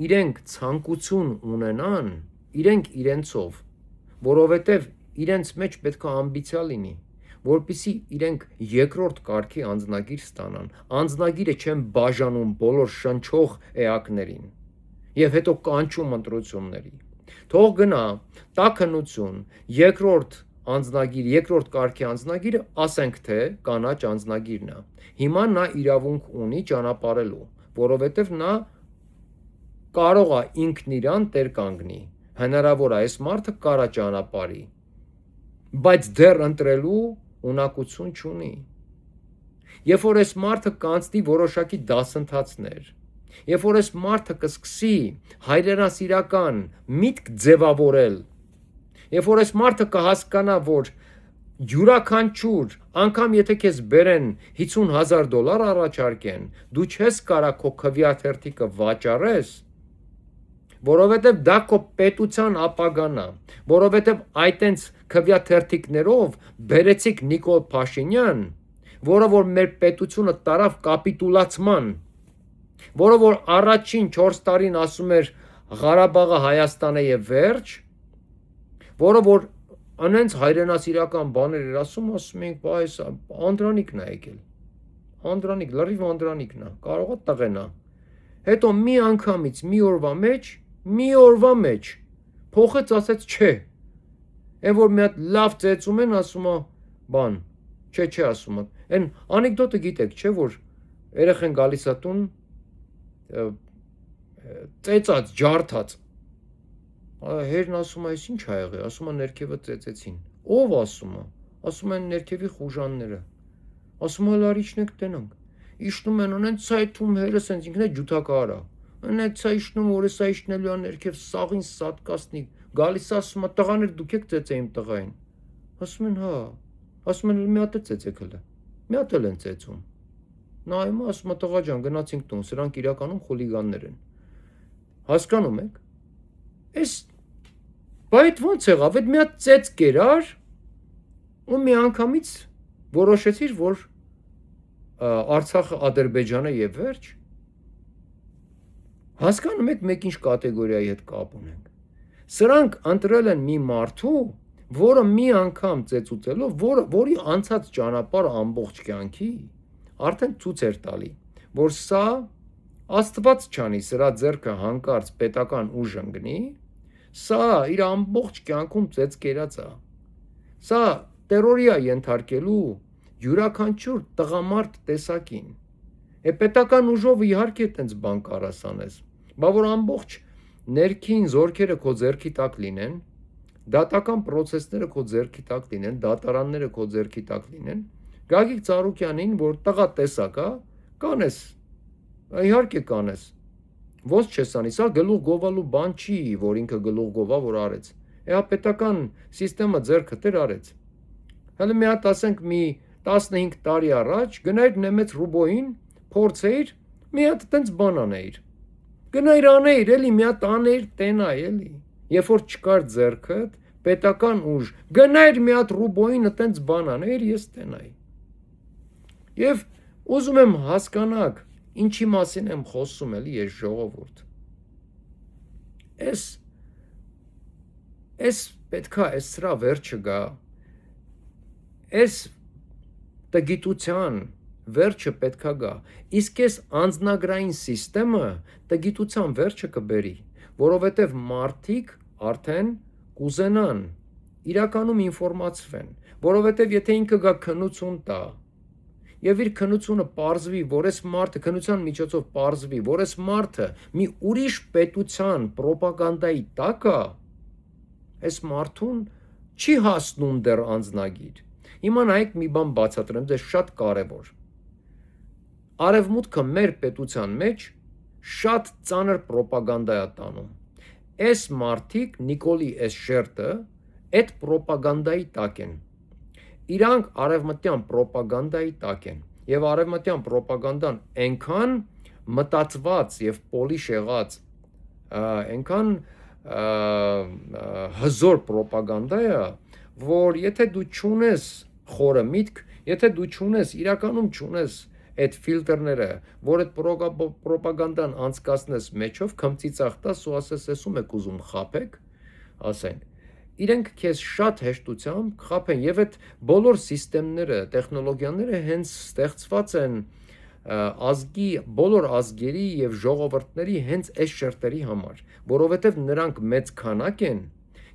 իրենք ցանկություն ունենան, իրենք իրենցով, որովհետև իրենց մեջ պետք է ամբիցիա լինի, որպեսզի իրենք երկրորդ կարգի անձնագիր ստանան, անձնագիրը չեն բաժանում բոլոր շնչող էակներին, եւ հետո կանչում ընտրությունների, թող գնա տաքնություն, երկրորդ անձնագիր, երկրորդ կարգի անձնագիրը, ասենք թե կանաչ անձնագիրն է, հիմա նա իրավունք ունի ճանապարհելու, որովհետև նա կարող է ինքն իրան տեր կանգնի, հնարավոր է այս մարդը կարա ճանապարհի, բայց դեռ ընտրելու ունակություն չունի։ Երբ որ այս մարդը կանցնի որոշակի դասընթացներ, երբ որ այս մարդը կսկսի հայրենասիրական միտք ձևավորել, երբ որ այս մարդը կհասկանա, որ յուրաքանչյուր անգամ եթե քեզ բերեն $50,000 առաջարկեն, դու չես կարա քո քվեաթերթիկը վաճառես, որովհետև դա քո պետության ապագան է, որովհետև այտենց քվեաթերթիկներով բերեցիք Նիկոլ Փաշինյան, որը որ մեր պետությունը տարավ կապիտուլացման, որը որ առաջին 4 տարին ասում էր Ղարաբաղը Հայաստան է եւ վերջ, որը որ անենց հայրենասիրական բաներ էր ասում ենք, բայց Անդրանիկն է եկել, Անդրանիկ, լրիվ Անդրանիկն է, կարող է տղեն է, հետո մի անգամից մի օրվա մեջ փոխեց ասեց չէ, Այն որ մի հատ լավ ծեծում են, ասում է բան, չէ ասում է։ Այն անեկդոտը գիտեք, չէ՞ որ երեխեն գալիս է տուն ծեծած, ջարդած։ Հերն ասում է, այս ինչ ա եղել, ասում է ներքևը ծեծեցին։ Ով ասում է։ Ասում են ներքևի խուժանները։ Ասում է լարիչն եք տենանք։ Իշնում են ունեն ցայթում հերը սենց ինքն է ջութակար է։ Անեց սա իշնում որ սա իշնելու է ներքև սաղին սատկասնի։ Գալիս ասում է տղաներ դուք եք ծեծեին տղային։ Ասում են հա։ Ասում են մի հատ է ծեծեք հələ։ Մի հատ էլ են ծեծում։ Նայում է ասում է տղա ջան գնացինք տուն, սրանք իրականում խուլիգաններ են։ Հասկանում եք։ Այս բայց ո՞նց եղավ, այդ մի հատ ծեծ կերար ու մի անգամից որոշեցիր որ Արցախը Ադրբեջանը եւ վերջ։ Հասկանում եք մենք ինչ կատեգորիայի հետ կապ ունենք։ Սրանք ընտրել են մի մարդու, որը մի անգամ ծեծուցելով, որի անցած ճանապարհը ամբողջ կյանքի արդեն ցույց էր տալի, որ սա Աստված չանի, սրա ձեռքը հանկարծ պետական ուժ ընկնի, սա իր ամբողջ կյանքում ծեծ կերած է։ Սա տերորի է ենթարկելու յուրաքանչյուր տղամարդ տեսակին։ Պետական ուժով իհարկե այդպես բան կարաս անես, բա որ ամբողջ ներքին զորքերը քո ձեռքի տակ լինեն, դատական process-ները քո ձեռքի տակ լինեն, դատարանները քո ձեռքի տակ լինեն, Գագիկ Ծառուկյանին, որ տղա տեսակ է, կանես, իհարկե կանես, ոնց չես անի, սա գլուխ գովալու բան չի, որ ինքը գլուխ գովա, որ արեց, պետական սիստեմը ձեռքը տեր արեց, հələ մի հատ ասենք մի 15 տարի առաջ, գնայր նեմեց ռուբոյին, փորձեիր, մի հատ տենց բան անեիր, գնայր անեիր, էլի մի հատ անեիր, տենայ, էլի, երբ որ չկար ձեռքդ, պետական ուժ, գնայր մի հատ ռուբոյին տենց բան անեիր, ես տենայ, և ուզում եմ հասկանաք, ինչի մասին եմ խոսում էլի ես ժողովուրդ, ես պետքա ես սրա վերջը գա, ես տգիտության վերջը պետքա գա, իսկ ես անձնագրային սիստեմը տգիտության վերջը կբերի, որովհետև մարդիկ արդեն կուզենան, իրականում ինվորմացվեն, որովհետև եթե ինքը գա քննություն տա, և իր քննությունը պարզվի, որ ես մարդը քննության միջոցով պարզվի, որ ես մարդը մի ուրիշ պետության պրոպագանդայի տակ է, ես մարդուն չի հասնում դեռ անձնագիր։ Հիմա նայեք մի բան բացատրեմ, ձեզ շատ կարևոր։ Արևմուտքը մեր պետության մեջ շատ ծանր պրոպագանդա է տանում։ Այս մարդիկ Նիկոլի այս շերտը այդ պրոպագանդայի տակ են։ Իրանք արևմտյան պրոպագանդայի տակ են, և արևմտյան պրոպագանդան այնքան մտածված և պոլիշ եղած, այնքան հզոր պրոպագանդա է, որ եթե դու չունես խորը միտք, եթե դու չունես, իրականում չունես այդ ֆիլտրները, որ այդ պրոպագանդան անցկացնես մեջով, քմծիծաղ տաս ու ասես, ես ում եք ուզում խաբեք, ասենք, իրենք քեզ շատ հեշտությամբ կխաբեն և այդ բոլոր սիստեմները, տեխնոլոգիաները հենց ստեղծված են ազգի, բոլոր ազգերի և ժողովրդների հենց այս շերտերի համար, որովհետև նրանք մեծ քանակ են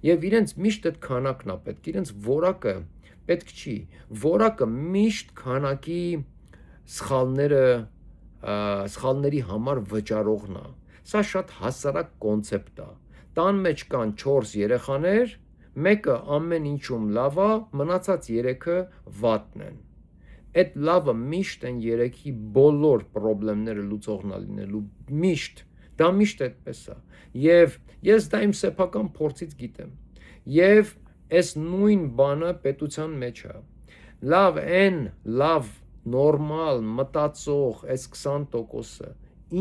և իրենց միշտ այդ քանակն է պետք, իրենց որակը պետք չի, որակը միշտ քանակի սխալների համար վճարողն է, սա շատ հասարակ կոնցեպտ է, տան մեջ կան 4 երեխաներ, մեկը ամեն ինչում լավ է, մնացած 3-ը վատն են, այդ լավը միշտ են 3-ի բոլոր պրոբլեմները լուծողն է լինելու, միշտ, դա միշտ այդպես է, և ես դա իմ սեփական փորձից գիտեմ, և այս նույն բանը պետության մեջ է, լավ, նորմալ, մտածող, այս 20%-ը,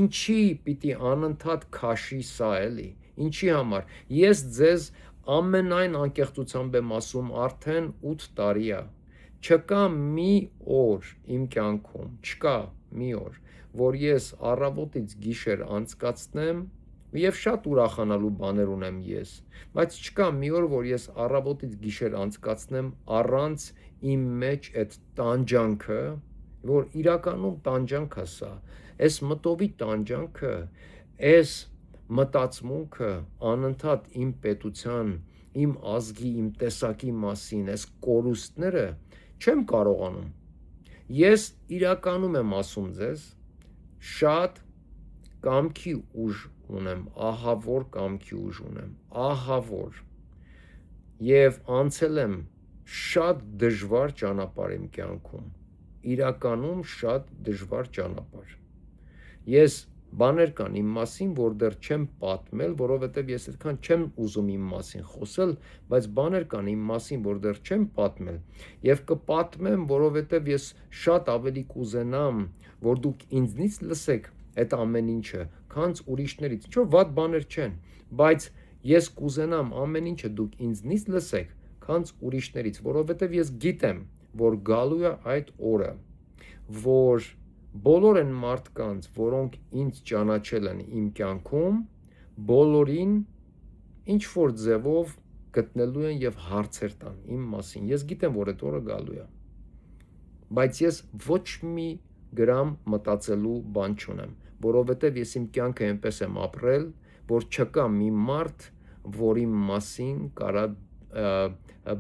ինչի պիտի անընդհատ քաշի սա էլի, ինչի համար, ես ձեզ ամենայն անկեղծությամբ եմ ասում արդեն 8 տարի է, չկա մի օր իմ կյանքում, չկա մի օր, որ ես առավոտից գիշեր անցկացնեմ և շատ ուրախանալու բաներ ունեմ ես, բայց չկա մի օր, որ ես առավոտից գիշեր անցկացնեմ առանց իմ մեջ այդ տանջանքը, որ իրականում տանջանք է սա, այս մտովի տանջանքը, այս մտածմունքը անընդհատ իմ պետության իմ ազգի, իմ տեսակի մասին, այս կորուստները չեմ կարողանում։ Ես իրականում եմ ասում ձեզ, շատ կամքի ուժ ունեմ, ահավոր կամքի ուժ ունեմ, ահավոր, և անցել եմ շատ դժվար ճանապարհ իմ կյանքում, իրականում շատ դժվար ճանապարհ։ Ես բաներ կան իմ մասին, որ դեռ չեմ պատմել, որովհետև ես այդքան չեմ ուզում իմ մասին խոսել, բայց բաներ կան իմ մասին, որ դեռ չեմ պատմել, եւ կպատմեմ, որովհետև ես շատ ավելի կուզենամ, որ դուք ինձնից լսեք այդ ամեն ինչը, քան ուրիշներից։ Ինչ որ վատ բաներ չեն, բայց ես կուզենամ ամեն ինչը դուք ինձնից լսեք, քան ուրիշներից, որովհետև ես գիտեմ, որ գալու է այդ օրը, որ բոլոր այն մարդկանց, որոնք ինձ ճանաչել են իմ կյանքում, բոլորին ինչ որ ձևով գտնելու են եւ հարցեր տան իմ մասին։ Ես գիտեմ, որ այդ օրը գալու է, բայց ես ոչ մի գրամ մտածելու բան չունեմ, որովհետև ես իմ կյանքը այնպես եմ ապրել, որ չկա մի մարդ, որի մասին կարա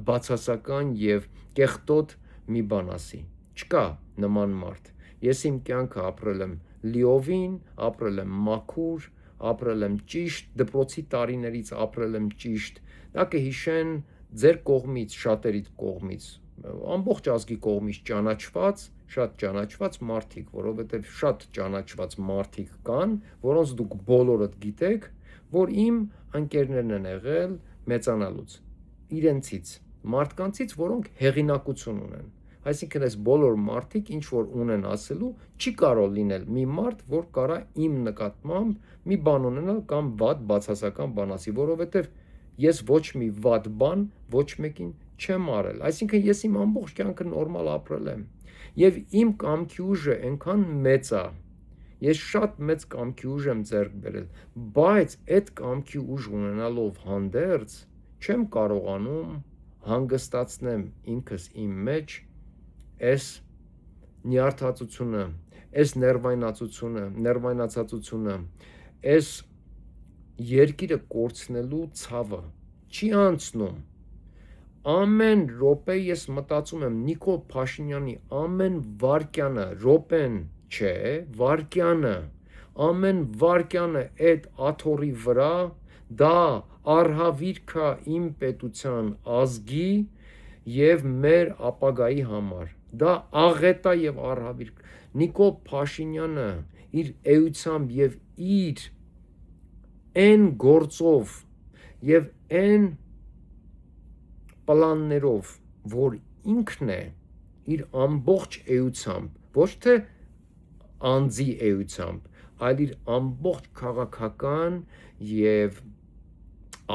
բացասական եւ կեղտոտ մի բան ասի։ Չկա նման մարդ։ Ես իմ կյանքը ապրել եմ լիովին, ապրել եմ մաքուր, ապրել եմ ճիշտ, դպրոցի տարիներից ապրել եմ ճիշտ։ Դա կհիշեն ձեր կողմից, շատերիդ կողմից, ամբողջ ազգի կողմից ճանաչված, շատ ճանաչված մարդիկ, որովհետև շատ ճանաչված մարդիկ կան, որոնց դուք բոլորդ գիտեք, որ իմ ընկերներն են եղել մեծանալուց, իրենցից, մարդկանցից, որոնք հեղինակություն ունեն։ Այսինքն այս բոլոր մարդիկ ինչ որ ունեն ասելու, չի կարող լինել մի մարդ, որ կարա իմ նկատմամբ մի բան ունենալ կամ վատ բացասական բան ասի, որովհետև ես ոչ մի վատ բան ոչ մեկին չեմ արել։ Այսինքն ես իմ ամբողջ կյանքը նորմալ ապրել եմ։ Եվ իմ կամքի ուժը այնքան մեծ է։ Ես շատ մեծ կամքի ուժ եմ ձեռք բերել, բայց այդ կամքի ուժ ունենալով հանդերձ չեմ կարողանում հանգստացնեմ ինքս իմ մեջ այս նյարդացությունը, այս ներվայնացածությունը, այս երկիրը կորցնելու ցավը չի անցնում։ Ամեն րոպե ես մտածում եմ Նիկոլ Փաշինյանի ամեն վարկյանը, րոպեն չէ, վարկյանը, ամեն վարկյանը այդ աթոռի վրա, դա արհավիրք է իմ պետության ազգի եւ մեր ապագայի համար։ Դա աղետ է եւ արհավիրք։ Նիկոլ Փաշինյանը իր էությամբ եւ իր այն գործով եւ այն պլաններով, որ ինքն է իր ամբողջ էությամբ, ոչ թե անձի էությամբ, այլ իր ամբողջ քաղաքական եւ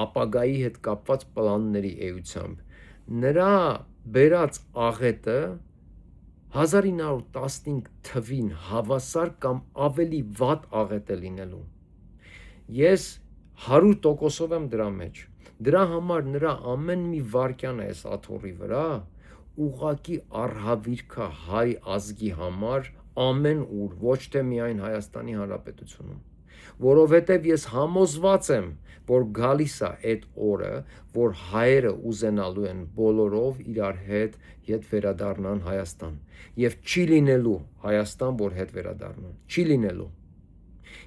ապագայի հետ կապված պլանների էությամբ, նրա բերած աղետը 1915 թվին հավասար կամ ավելի վատ աղետ է լինելու։ Ես 100%-ով եմ դրա մեջ։ Դրա համար նրա ամեն մի վարկյանը այս աթոռի վրա ուղղակի արհավիրք է հայ ազգի համար ամեն ուր, ոչ թե միայն Հայաստանի Հանրապետությունում, որովհետև ես համոզված եմ, որ գալիս է այդ օրը, որ հայերը ուզենալու են բոլորով իրար հետ վերադառնան Հայաստան, եւ չի լինելու Հայաստան, որ հետ վերադառնան, չի լինելու։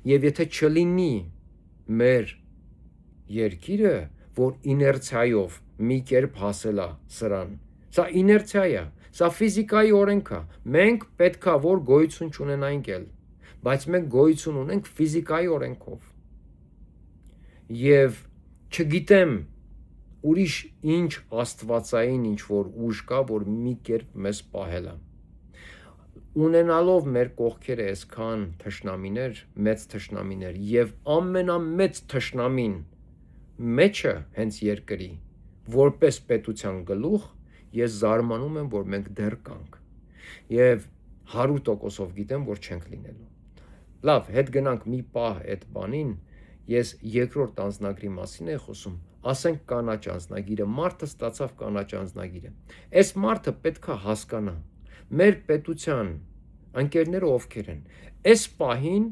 Եվ եթե չլինի մեր երկիրը, որ իներցիայով մի կերպ հասել է սրան, սա իներցիա է, սա ֆիզիկայի օրենք է, մենք պետք է որ գոյություն չունենայինք էլ, բայց մենք գոյություն ունենք ֆիզիկայի օրենքով։ Եվ չգիտեմ ուրիշ ինչ աստվածային ինչ որ ուժ կա, որ մի կերպ մեզ պահել է։ Ունենալով մեր կողքերը այսքան թշնամիներ, մեծ թշնամիներ եւ ամենամեծ թշնամին մեջը հենց երկրի, որպես պետության գլուխ, ես զարմանում եմ, որ մենք դեռ կանք եւ 100%-ով գիտեմ, որ չենք լինելու։ Լավ, հետ գնանք մի պահ այդ բանին, ես երկրորդ անձնագրի մասին եմ խոսում, ասենք կանաչ անձնագիրը, մարդը ստացավ կանաչ անձնագիրը։ Այս մարդը պետք է հասկանա, մեր պետության ընկերները ովքեր են, այս պահին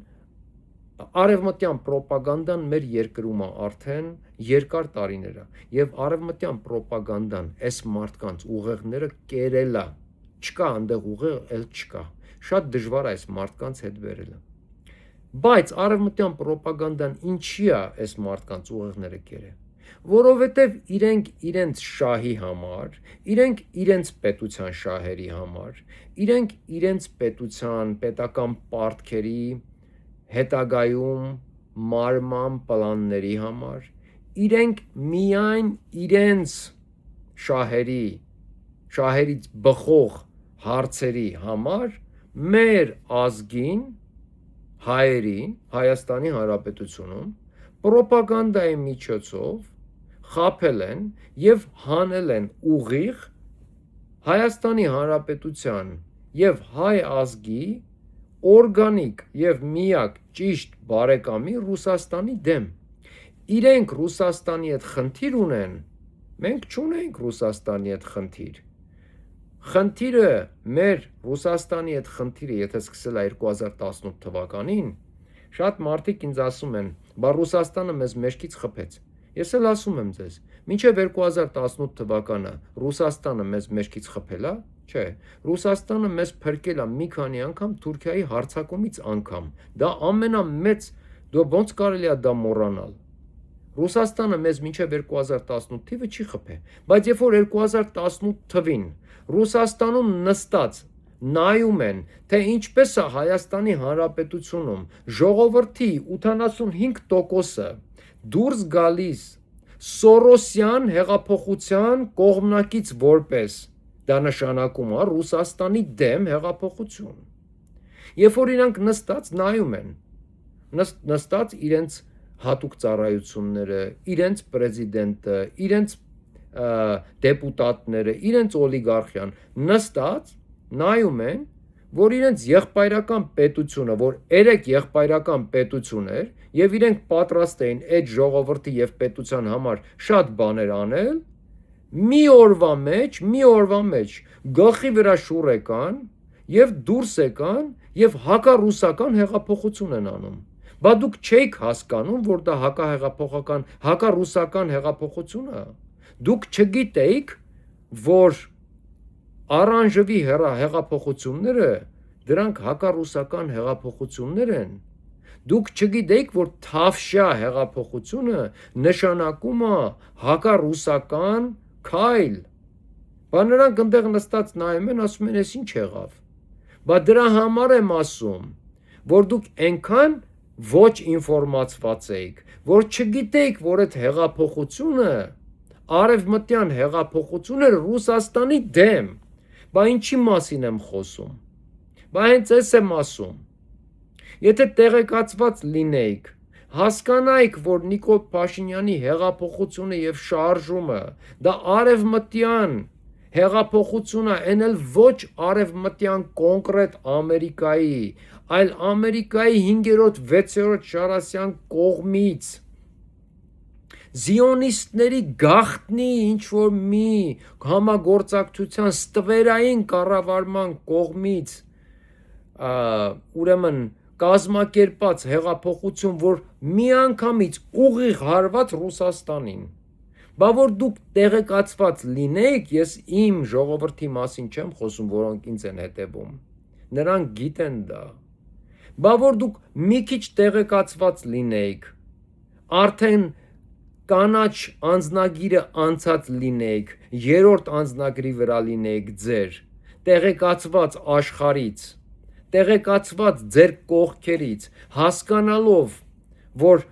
Արևմտյան պրոպագանդան մեր երկրում է արդեն երկար տարիներ է եւ արևմտյան պրոպագանդան այս մարդկանց ուղեղները կերել է, չկա այնտեղ ուղեղ, էլ չկա, շատ դժվար է այս մարդկանց հետ վերելը, բայց արևմտյան պրոպագանդան ինչի է այս մարդկանց ուղեղները կերել, որովհետեւ իրենք իրենց շահի համար, իրենք իրենց պետության շահերի համար, իրենք իրենց պետության պետական պարտքերի հետագայում մարման պլանների համար, իրենք միայն իրենց շահերից բխող հարցերի համար մեր ազգին, հայերին, Հայաստանի Հանրապետությունում պրոպագանդայի միջոցով խաբել են եւ հանել են ուղիղ Հայաստանի Հանրապետության եւ հայ ազգի օրգանիկ եւ միակ ճիշտ բարեկամի Ռուսաստանի դեմ։ Իրենք Ռուսաստանի հետ խնդիր ունեն, մենք չունենք Ռուսաստանի հետ խնդիր։ Խնդիրը մեր Ռուսաստանի հետ խնդիրը, եթե սկսել է 2018 թվականին, շատ մարդիկ ինձ ասում են, բա Ռուսաստանը մեզ մեջքից խփեց։ Ես էլ ասում եմ ձեզ, մինչև 2018 թվականը Ռուսաստանը մեզ մեջքից խփել է, չէ, Ռուսաստանը մեզ փրկել է մի քանի անգամ Թուրքիայի հարձակումից անգամ։ Դա ամենամեծ, ոնց կարելի է դա մոռանալ։ Ռուսաստանը մեզ մինչև 2018 թիվը չի խփել, բայց երբ որ 2018 թվին Ռուսաստանում նստած նայում են, թե ինչպես է Հայաստանի Հանրապետությունում ժողովրդի 85%-ը դուրս գալիս Սորոսյան հեղափոխության կողմնակից որպես, դա նշանակում է Ռուսաստանի դեմ հեղափոխություն։ Երբ որ իրանք նստած նայում են, նստած իրենց հատուկ ծառայությունները, իրենց պրեզիդենտը, իրենց դեպուտատները, իրենց օլիգարխիան նստած նայում են, որ իրենց եղբայրական պետությունը, որ 3 եղբայրական պետություն էր, եւ իրենք պատրաստ էին այդ ժողովրդի եւ պետության համար շատ բաներ անել, մի օրվա մեջ գլխի վրա շուռ եկան եւ դուրս եկան եւ հակառուսական հեղափոխություն են անում։ Բա դուք չեք հասկանում, որ դա հակառուսական հեղափոխություն է։ Դուք չգիտեիք, որ առանժվի հեղափոխությունները դրանք հակառուսական հեղափոխություններ են։ Դուք չգիտեիք, որ Թավշյա հեղափոխությունը նշանակում է հակառուսական քայլ։ Բա նրանք այնտեղ նստած նայում են, ասում են, «Էս ինչ եղավ»։ Բա դրա համար եմ ասում, որ դուք այնքան ոչ ինֆորմացված էիք, որ չգիտեիք, որ այդ հեղափոխությունը արևմտյան հեղափոխություն էր Ռուսաստանի դեմ։ Բա ինչի մասին եմ խոսում։ Բա հենց էս եմ ասում։ Եթե տեղեկացված լինեիք, հասկանայիք, որ Նիկոլ Փաշինյանի հեղափոխությունը եւ շարժումը դա արևմտյան հեղափոխություն է, այն էլ ոչ արևմտյան կոնկրետ Ամերիկայի, այլ Ամերիկայի 5-րդ, 6-րդ Շարասյան կողմից զիոնիստների գաղտնի ինչ-որ մի համագործակցության ստվերային կառավարման կողմից ուրեմն կազմակերպած հեղափոխություն, որ միանգամից ուղիղ հարված Ռուսաստանին։ Բա որ դուք տեղեկացված լինեիք, ես իմ ժողովրդի մասին չեմ խոսում, որոնք ինձ են հետևում, նրանք գիտեն դա։ Բա որ դուք մի քիչ տեղեկացված լինեիք, արդեն կանաչ անձնագիրը անցած լինեիք, 3-րդ անձնագրի վրա լինեիք ձեր, տեղեկացված աշխարից, տեղեկացված ձեր կողքերից, հասկանալով, որ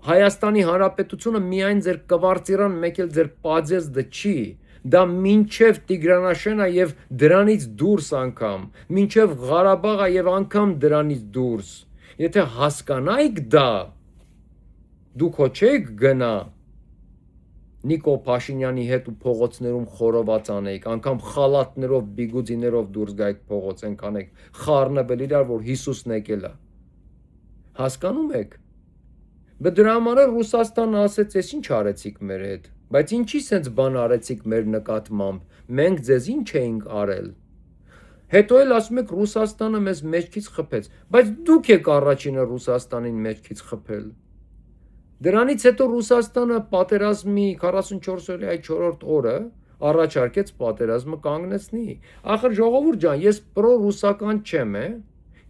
Հայաստանի Հանրապետությունը միայն ձեր կվարտիրան, մեկ էլ ձեր պադեզդը չի, դա մինչև Տիգրանաշենը եւ դրանից դուրս անգամ, մինչև Ղարաբաղը եւ անգամ դրանից դուրս, եթե հասկանայիք դա, դուք հո չեք գնա Նիկոլ Փաշինյանի հետ ու փողոցներում խորոված անեիք, անգամ խալատներով, բիգուդիներով դուրս գայիք փողոց, ենք անեք, խառնվել իրար, որ Հիսուսն եկել է։ Հասկանում եք։ Բայց դրա համար Ռուսաստանը ասեց, «Էս ինչ արեցիք մեր հետ»։ Բայց ինչի՞ սենց բան արեցիք մեր նկատմամբ։ Մենք ձեզ ինչ էինք արել։ Հետո էլ ասում եք Ռուսաստանը մեզ մեջքից խփեց, բայց դուք եք առաջինը Ռուսաստանին մեջքից խփել։ Դրանից հետո Ռուսաստանը պատերազմի 44 օրյա 4-րդ օրը առաջարկեց պատերազմը կանգնեցնի։ Ախր ժողովուրդ ջան, ես պրո-ռուսական չեմ,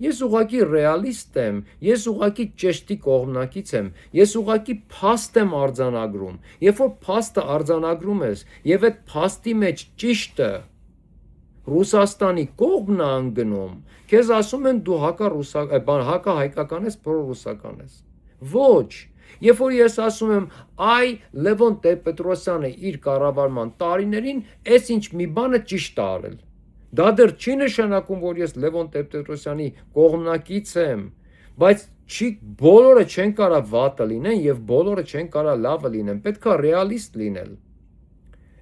Ես ուղղակի ռեալիստ եմ, ես ուղղակի ճշտի կողմնակից եմ, ես ուղղակի փաստ եմ արձանագրում։ Երբ որ փաստը արձանագրում ես, եւ այդ փաստի մեջ ճիշտը Ռուսաստանի կողմն է անգնում, քեզ ասում են դու հակահայկական ես, պրո-ռուսական ես։ Ոչ, երբ որ ես ասում եմ, այ Լևոն Տեր-Պետրոսյանը իր կառավարման տարիներին այս ինչ մի բանը ճիշտ է արել։ Դա դեռ չի նշանակում, որ ես Լևոն Տեր-Պետրոսյանի կողմնակից եմ, բայց բոլորը չեն կարա վատը լինեն եւ բոլորը չեն կարա լավը լինեն, պետք է ռեալիստ լինել։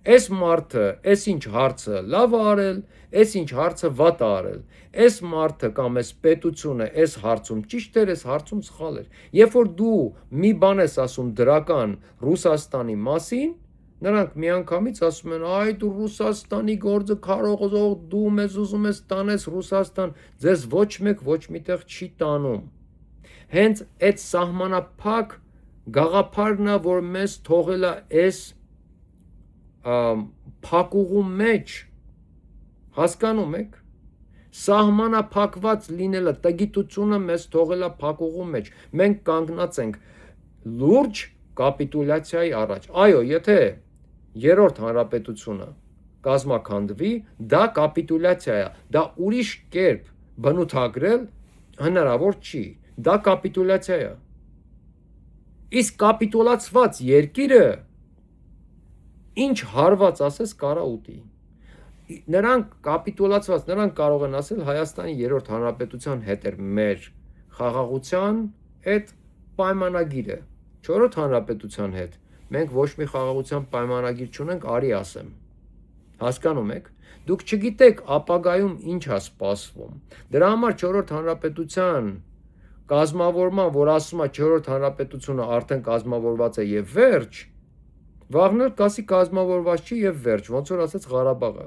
Այս մարդը, այս ինչ հարցը լավ է արել, այս ինչ հարցը վատ է արել։ Այս մարդը կամ այս պետությունը այս հարցում ճիշտ էր, այս հարցում սխալ էր։ Երբ որ դու մի բան ես ասում դրական Ռուսաստանի մասին, նրանք միանգամից ասում են, այ դու Ռուսաստանի գործը քարոզող, դու մեզ ուզում ես տանես Ռուսաստան, ձեզ ոչ մեկ ոչ միտեղ չի տանում։ Հենց այդ սահմանափակ գաղափարն է, որ մեզ թողել է այս փակուղու մեջ, հասկանում եք, սահմանափակված լինելը, տգիտությունը մեզ թողել է փակուղու մեջ, մենք կանգնած ենք լուրջ կապիտուլյացիայի առաջ։ Այո, եթե Երրորդ հանրապետությունը կազմաքանդվի, դա կապիտուլյացիա է, դա ուրիշ կերպ բնութագրել հնարավոր չի, դա կապիտուլյացիա է։ Իսկ կապիտուլացված երկիրը ինչ հարված ասես կարա ուտի։ Նրանք կապիտուլացված, նրանք կարող են ասել Հայաստանի Երրորդ հանրապետության հետ էր մեր խաղաղության այդ պայմանագիրը, Չորրորդ հանրապետության հետ մենք ոչ մի խաղաղության պայմանագիր չունենք, արի ասեմ։ Հասկանում եք։ Դուք չգիտեք ապագայում ինչ է սպասվում։ Դրա համար Չորրորդ հանրապետության կազմավորման, որ ասում է Չորրորդ հանրապետությունը արդեն կազմավորված է եւ վերջ, վաղն էլ կասի կազմավորված չի եւ վերջ, ոնց որ ասեց Ղարաբաղը։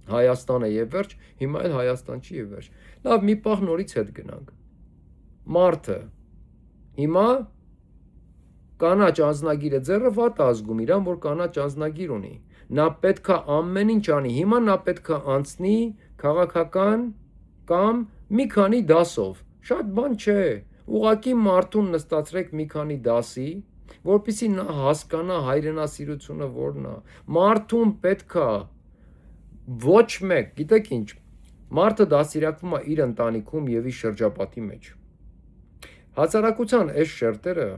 Հայաստանը եւ վերջ, հիմա էլ Հայաստան չի եւ վերջ։ Լավ, մի պահ նորից հետ գնանք։ Մարդը հիմա կանաչ անձնագիրը ձեռը վատ ազգում իրան, որ կանաչ անձնագիր ունի։ Նա պետքա ամեն ինչ անի, հիմա նա պետքա անցնի քաղաքական կամ մի քանի դասով։ Շատ բան չէ։ Ուղղակի մարդուն նստացրեք մի քանի դասի, որպեսզի նա հասկանա հայրենասիրությունը որն է։ Մարդուն պետքա ոչ մեկ, գիտեք ինչ, մարդը դաստիարակվում է իր ընտանիքում եւ իր շրջապատի մեջ։ Հասարակության այս շերտերը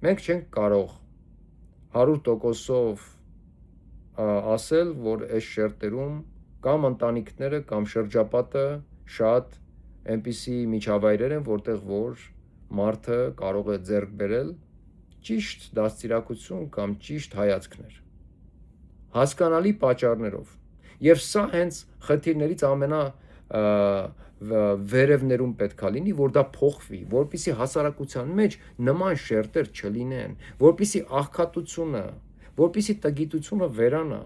մենք չենք կարող 100%-ով ասել, որ այս շերտերում կամ ընտանիքները կամ շրջապատը շատ այնպիսի միջավայրեր են, որտեղ որ մարդը կարող է ձեռք բերել ճիշտ դաստիարակություն կամ ճիշտ հայացքներ։ Հասկանալի պատճառներով։ Եվ սա հենց խնդիրներից վերևներում պետքա լինի, որ դա փոխվի, որպեսզի հասարակության մեջ նման շերտեր չլինեն, որպեսզի աղքատությունը, որպեսզի տգիտությունը վերանա։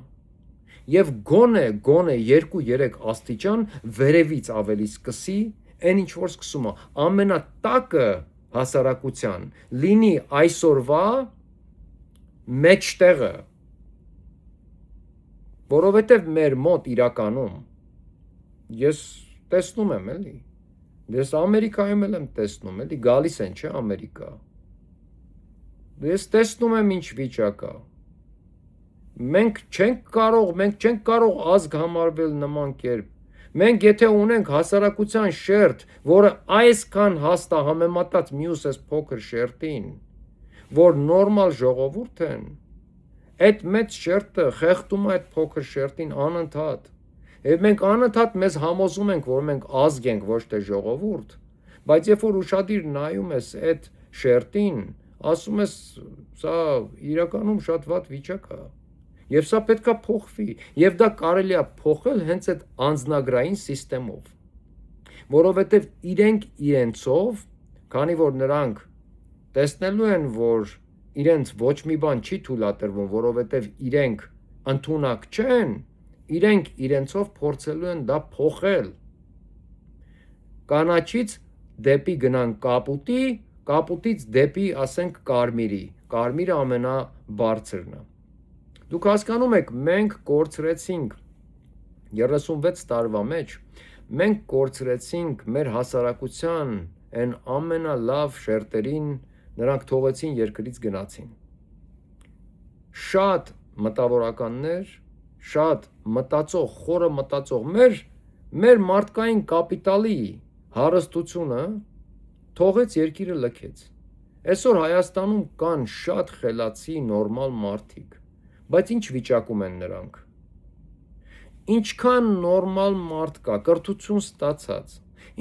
Եվ գոնե 2-3 աստիճան վերևից ավելի սկսի, այն ինչ որ սկսում է, ամենատակը հասարակության լինի այսօրվա մեջտեղը, որովհետև մեր մոտ իրականում ես տեսնում եմ էլի, ես Ամերիկայում էլ եմ տեսնում էլի, գալիս են չէ Ամերիկա, ես տեսնում եմ ինչ վիճակ է, մենք չենք կարող ազգ համարվել նման կերպ, մենք եթե ունենք հասարակության շերտ, որը այսքան հաստ է համեմատած մյուս այս փոքր շերտին, որ նորմալ ժողովուրդ են, այդ մեծ շերտը խեղդում է այդ փոքր շերտին անընդհատ։ Եվ մենք անընդհատ մեզ համոզում ենք, որ մենք ազգ ենք, ոչ թե ժողովուրդ, բայց երբ որ ուշադիր նայում ես այդ շերտին, ասում ես, սա իրականում շատ վատ վիճակ է։ Եվ սա պետքա փոխվի, եւ դա կարելի է փոխել հենց այդ անձնագրային համակարգով, որովհետեւ իրենք իրենցով, քանի որ նրանք տեսնելու են, որ իրենց ոչ մի բան չի թույլատրվում, որովհետև իրենք ընդունակ չեն, իրենք իրենցով փորձելու են դա փոխել։ Կանաչից դեպի գնան կապուտի, կապուտից դեպի, ասենք, կարմիրի, կարմիրը ամենաբարձրն է։ Դուք հասկանում եք, մենք կորցրեցինք 36 տարվա մեջ, մենք կորցրեցինք մեր հասարակության այն ամենալավ շերտերին, նրանք թողեցին երկրից գնացին։ Շատ մտավորականներ, շատ մտածող, խորը մտածող, մեր մարդկային կապիտալի հարստությունը թողեց երկիրը լքեց։ Այսօր Հայաստանում կան շատ խելացի, նորմալ մարդիկ, բայց ինչ վիճակում են նրանք։ Ինչքան նորմալ մարդ կա, կրթություն ստացած,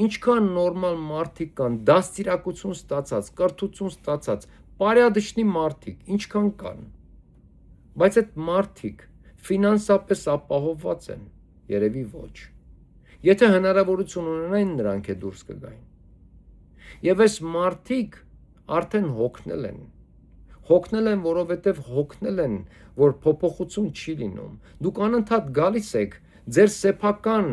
ինչքան նորմալ մարդիկ կան, դաստիարակություն ստացած, կրթություն ստացած, պարյադշտի մարդիկ, ինչքան կան։ Բայց այդ մարդիկ ֆինանսապես ապահովված են, երևի ոչ։ Եթե հնարավորություն ունենային, նրանք է դուրս կգային։ Եվ այս մարդիկ արդեն հոգնել են, որովհետև հոգնել են, որ փոփոխություն չի լինում։ Դուք անընդհատ գալիս եք ձեր սեփական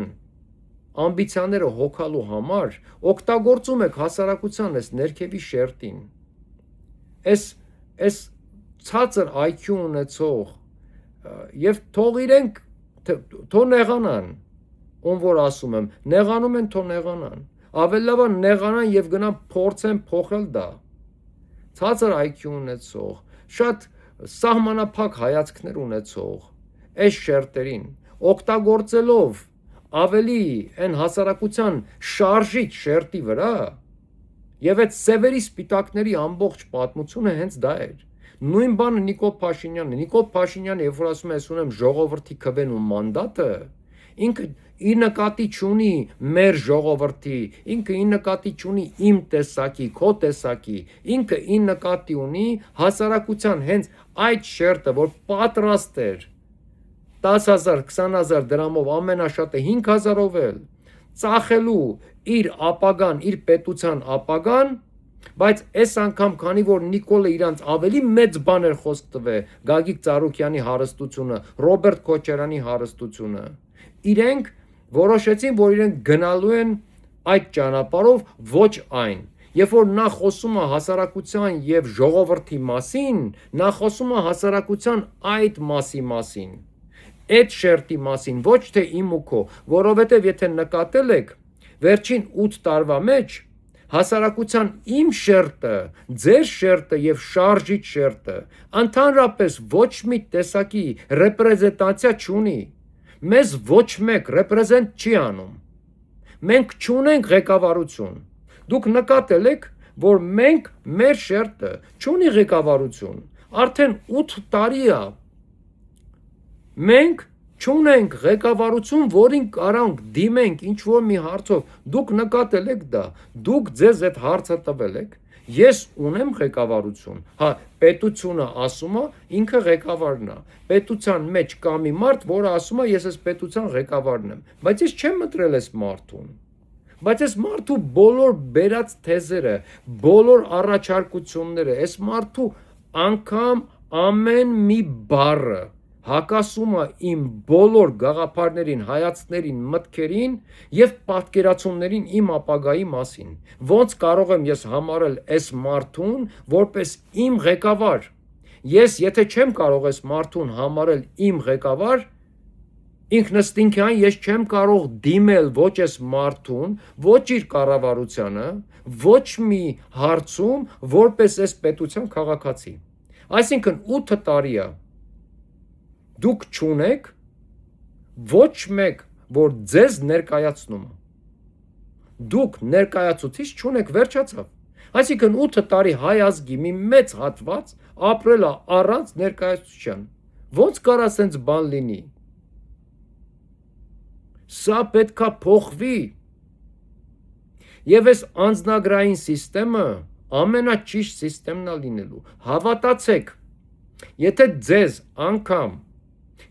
ամբիցիաները հոգալու համար, օգտագործում եք հասարակության այս ներքևի շերտին։ Այս ցածր IQ ունեցող եւ թող իրենք թող նեղանան, ում որ ասում եմ, նեղանում են, թող նեղանան։ Ավելի լավ է նեղանան եւ գնան փորձեն փոխել դա։ Ցածր IQ ունեցող, շատ սահմանափակ հայացքներ ունեցող այս շերտերին օգտագործելով ավելի այն հասարակության շարժիչ շերտի վրա, եւ այդ սևերի սպիտակների ամբողջ պատմությունը հենց դա էր։ Նույն բանը Նիկոլ Փաշինյանը, երբ որ ասում է, ես ունեմ ժողովրդի քվեն ու մանդատը, ինքը իր նկատի չունի մեր ժողովրդի, ինքը իր նկատի չունի իմ տեսակի, քո տեսակի, ինքը իր նկատի ունի հասարակության հենց այդ շերտը, որ պատրաստ էր 10,000, 20,000 դրամով, ամենաշատը 5,000-ով էլ ծախելու իր ապագան, իր պետության ապագան, բայց այս անգամ, քանի որ Նիկոլը իրանց ավելի մեծ բաներ խոսք տվե, Գագիկ Ծառուկյանի հարստությունը, Ռոբերտ Քոչարյանի հարստությունը, իրենք որոշեցին, որ իրենք գնալու են այդ ճանապարհով, ոչ այն։ Երբ որ նա խոսում է հասարակության եւ ժողովրդի մասին, նա խոսում է հասարակության այդ մասին, այդ շերտի մասին, ոչ թե իմ ու քո, որովհետեւ եթե նկատել եք, վերջին 8 տարվա մեջ հասարակության իմ շերտը, ձեր շերտը եւ շարժիչ շերտը ընդհանրապես ոչ մի տեսակի ռեպրեզենտացիա չունի։ Մեզ ոչ մեկ ռեպրեզենտ չի անում։ Մենք չունենք ղեկավարություն։ Դուք նկատել եք, որ մենք մեր շերտը չունի ղեկավարություն։ Արդեն 8 տարի է։ Մենք չունենք ղեկավարություն, որին կարանք դիմենք ինչ որ մի հարցով։ Դուք նկատել եք դա։ Դուք ձեզ այդ հարցը տվել եք։ Ես ունեմ ղեկավարություն։ Հա, պետությունը ասում է, ինքը ղեկավարն է։ Պետության մեջ կա մի մարդ, որը ասում է, ես այս պետության ղեկավարն եմ։ Բայց ես չեմ մտրել այս մարդուն։ Բայց այս մարդու բոլոր բերած թեզերը, բոլոր առաջարկությունները, այս մարդու անգամ ամեն մի բառը հակասում է իմ բոլոր գաղափարներին, հայացքներին, մտքերին եւ պատկերացումներին իմ ապագայի մասին։ Ոնց կարող եմ ես համարել այս մարդուն որպես իմ ղեկավար։ Ես եթե չեմ կարող այս մարդուն համարել իմ ղեկավար, ինքնըստինքյան ես չեմ կարող դիմել ոչ այս մարդուն, ոչ իր կառավարությանը, ոչ մի հարցում որպես այս պետության քաղաքացի։ Այսինքն 8 տարի է դուք չունեք ոչ մեկ, որ ձեզ ներկայացնում է։ Դուք ներկայացուցիչ չունեք, վերջացավ։ Այսինքն 8 տարի հայ ազգի մի մեծ հատված ապրել է առանց ներկայացության։ Ոնց կարա սենց բան լինի։ Սա պետքա փոխվի։ Եվ այս անձնագրային սիստեմը ամենաճիշտ սիստեմն է լինելու։ Հավատացեք, եթե ձեզ անգամ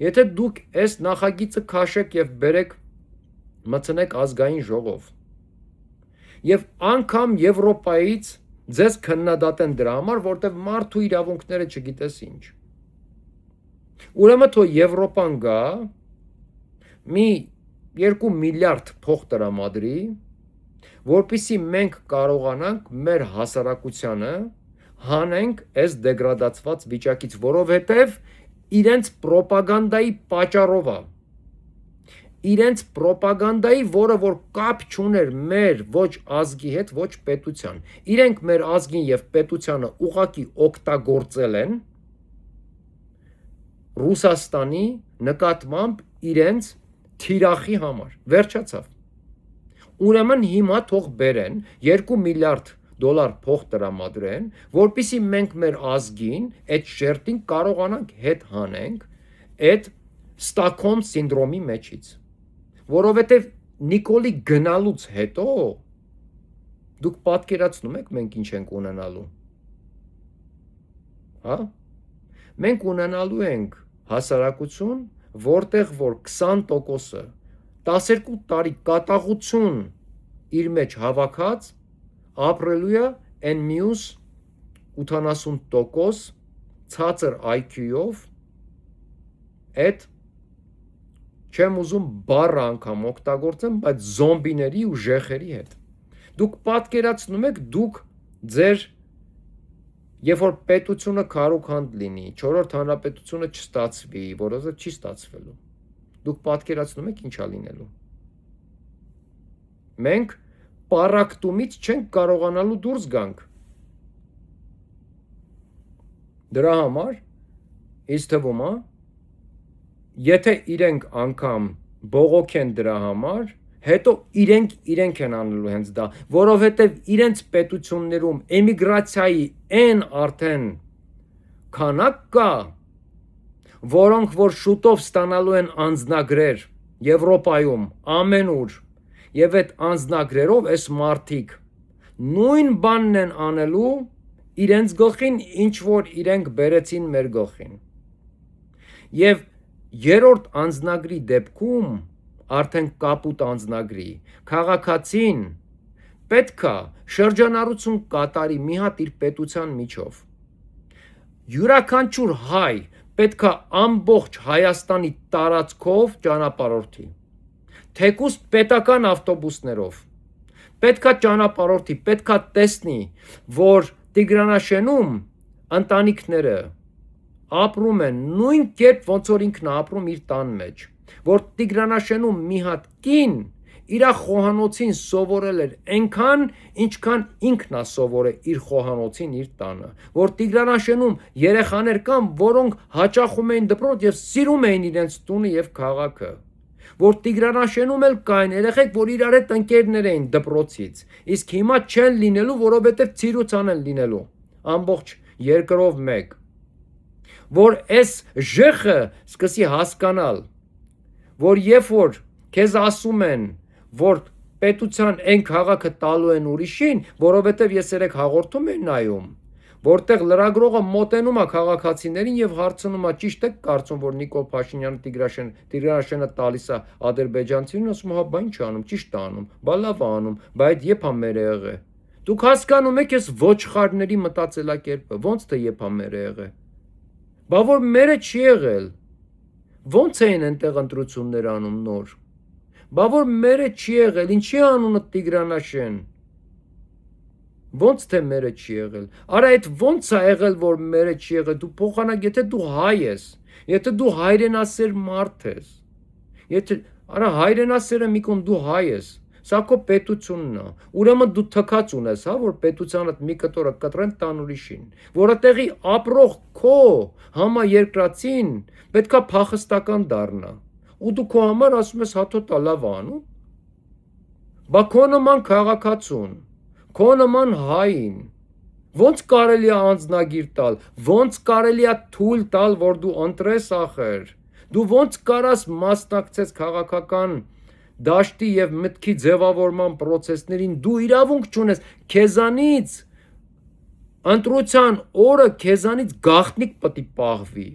Եթե դուք այս նախագիծը քաշեք եւ բերեք մցնեք ազգային ժողով եւ անգամ Եվրոպայից ձեզ քննադատեն դրա համար, որտեղ մարդու իրավունքները չգիտես ինչ։ Ուրեմն թող Եվրոպան գա մի 2 միլիարդ փող տրամադրի, որպեսզի մենք կարողանանք մեր հասարակությանը հանենք այս դեգրադացված վիճակից, որովհետև իրենց պրոպագանդայի պատճառով է, իրենց պրոպագանդայի, որը որ կապ չուներ մեր ոչ ազգի հետ, ոչ պետության, իրենք մեր ազգին եւ պետությանը ուղակի օգտագործել են Ռուսաստանի նկատմամբ իրենց թիրախի համար, վերջացավ։ Ուրեմն հիմա թող բերեն 2 միլիարդ դոլար փող տրամադրեն, որպեսզի մենք մեր ազգին այդ շերտին կարողանանք հետ հանենք այդ Ստոկհոլմ սինդրոմի մեջից, որովհետև Նիկոլի գնալուց հետո դուք պատկերացնում եք մենք ինչ ենք ունենալու, հա? Մենք ունենալու ենք հասարակություն, որտեղ որ 20%-ը 12 տարի կատաղություն իր մեջ հավաքած ապրելու է այն մյուս 80% ցածր IQ-ով այդ չեմ ուզում բառը անգամ օգտագործեմ, բայց զոմբիների ու ժեխերի հետ։ Դուք պատկերացնում եք, դուք ձեր երբ որ պետությունը քարոքանդ լինի, 4-րդ հանրապետությունը չստացվի, որովհետև չի ստացվելու։ Դուք պատկերացնում եք ինչա լինելու։ Մենք պարակտումից չենք կարողանալու դուրս գանք։ Դրա համար ինձ թվում է, եթե իրենք անգամ բողոքեն դրա համար, հետո իրենք են անելու հենց դա, որովհետև իրենց պետություններում էմիգրացիայի այն արդեն քանակ կա, որոնք որ շուտով ստանալու են անձնագրեր Եվրոպայում, ամենուր, եւ այդ անձնագրերով այս մարդիկ նույն բանն են անելու իրենց գլխին, ինչ որ իրենք բերեցին մեր գլխին։ Եվ երրորդ անձնագրի դեպքում, արդեն կապուտ անձնագրի, քաղաքացին պետքա շրջանառություն կատարի մի հատ իր պետության միջով։ Յուրաքանչյուր հայ պետքա ամբողջ Հայաստանի տարածքով ճանապարհորդի, թեկուզ պետական ավտոբուսներով, պետքա ճանապարհորդի, պետքա տեսնի, որ Տիգրանաշենում ընտանիքները ապրում են նույն կերպ, ոնց որ ինքն է ապրում իր տան մեջ, որ Տիգրանաշենում մի հատ կին իր խոհանոցին սովորել էր այնքան, ինչքան ինքն է սովորել իր խոհանոցին իր տանը, որ Տիգրանաշենում երեխաներ կան, որոնք հաճախում էին դպրոց եւ սիրում էին իրենց տունը եւ քաղաքը, որ Տիգրանաշենում էլ կային երեխեք, որ իրար հետ ընկերներ էին դպրոցից, իսկ հիմա չեն լինելու, որովհետեւ ցիրուցան են լինելու, ամբողջ երկրով մեկ, որ այս ժեխը սկսի հասկանալ, որ երբ որ քեզ ասում են, որ պետության այն քաղաքը տալու են ուրիշին, որովհետև ես երեք հաղորդում եմ նայում, որտեղ լրագրողը մոտենում է քաղաքացիներին եւ հարցնում է, ճիշտ եք կարծում, որ Նիկոլ Փաշինյանը Տիգրանաշենը տալիս է ադրբեջանցիներին, ասում հա, բա ինչ անում, ճիշտ է անում, բա լավ է անում, բա այդ երբ է մեր եղե։ Դուք հասկանում եք այս ոչխարների մտածելակերպը, ոնց թե երբ է մեր եղե։ Բա որ մերը չի եղել, ոնց էին այնտեղ ընտրություններ անում նոր, բա որ մերը չի եղել, ինչի անունը Տիգրանաշեն, ոնց թե մերը չի եղել, արա այդ ոնց է եղել, որ մերը չի եղել, դու փոխանակ, եթե դու հայ ես, եթե դու հայրենասեր մարդ ես, եթե, արա հայրենասերը մի կողմ դու հայ ես, սա քո պետությունն է, ուրեմն դու թքած ունես, հա, որ պետությանդ մի կտորը կտրեն տան ուրիշին, որը տեղի ապրող քո համաերկրացին պետքա փախստական դառնա, ու դու քո համար ասում ես հաթոթա լավ անում, բա քո նման քաղաքացուն, քո նման հային, ոնց կարելի է անձնագիր տալ, ոնց կարելի է թույլ տալ, որ դու ընտրես ախր, դու ոնց կարաս մասնակցես քաղաքական դաշտի եւ մտքի ձևավորման process-ներին, դու իրավունք չունես, քեզանից ընտրության օրը քեզանից գաղտնիք պետք է պահվի,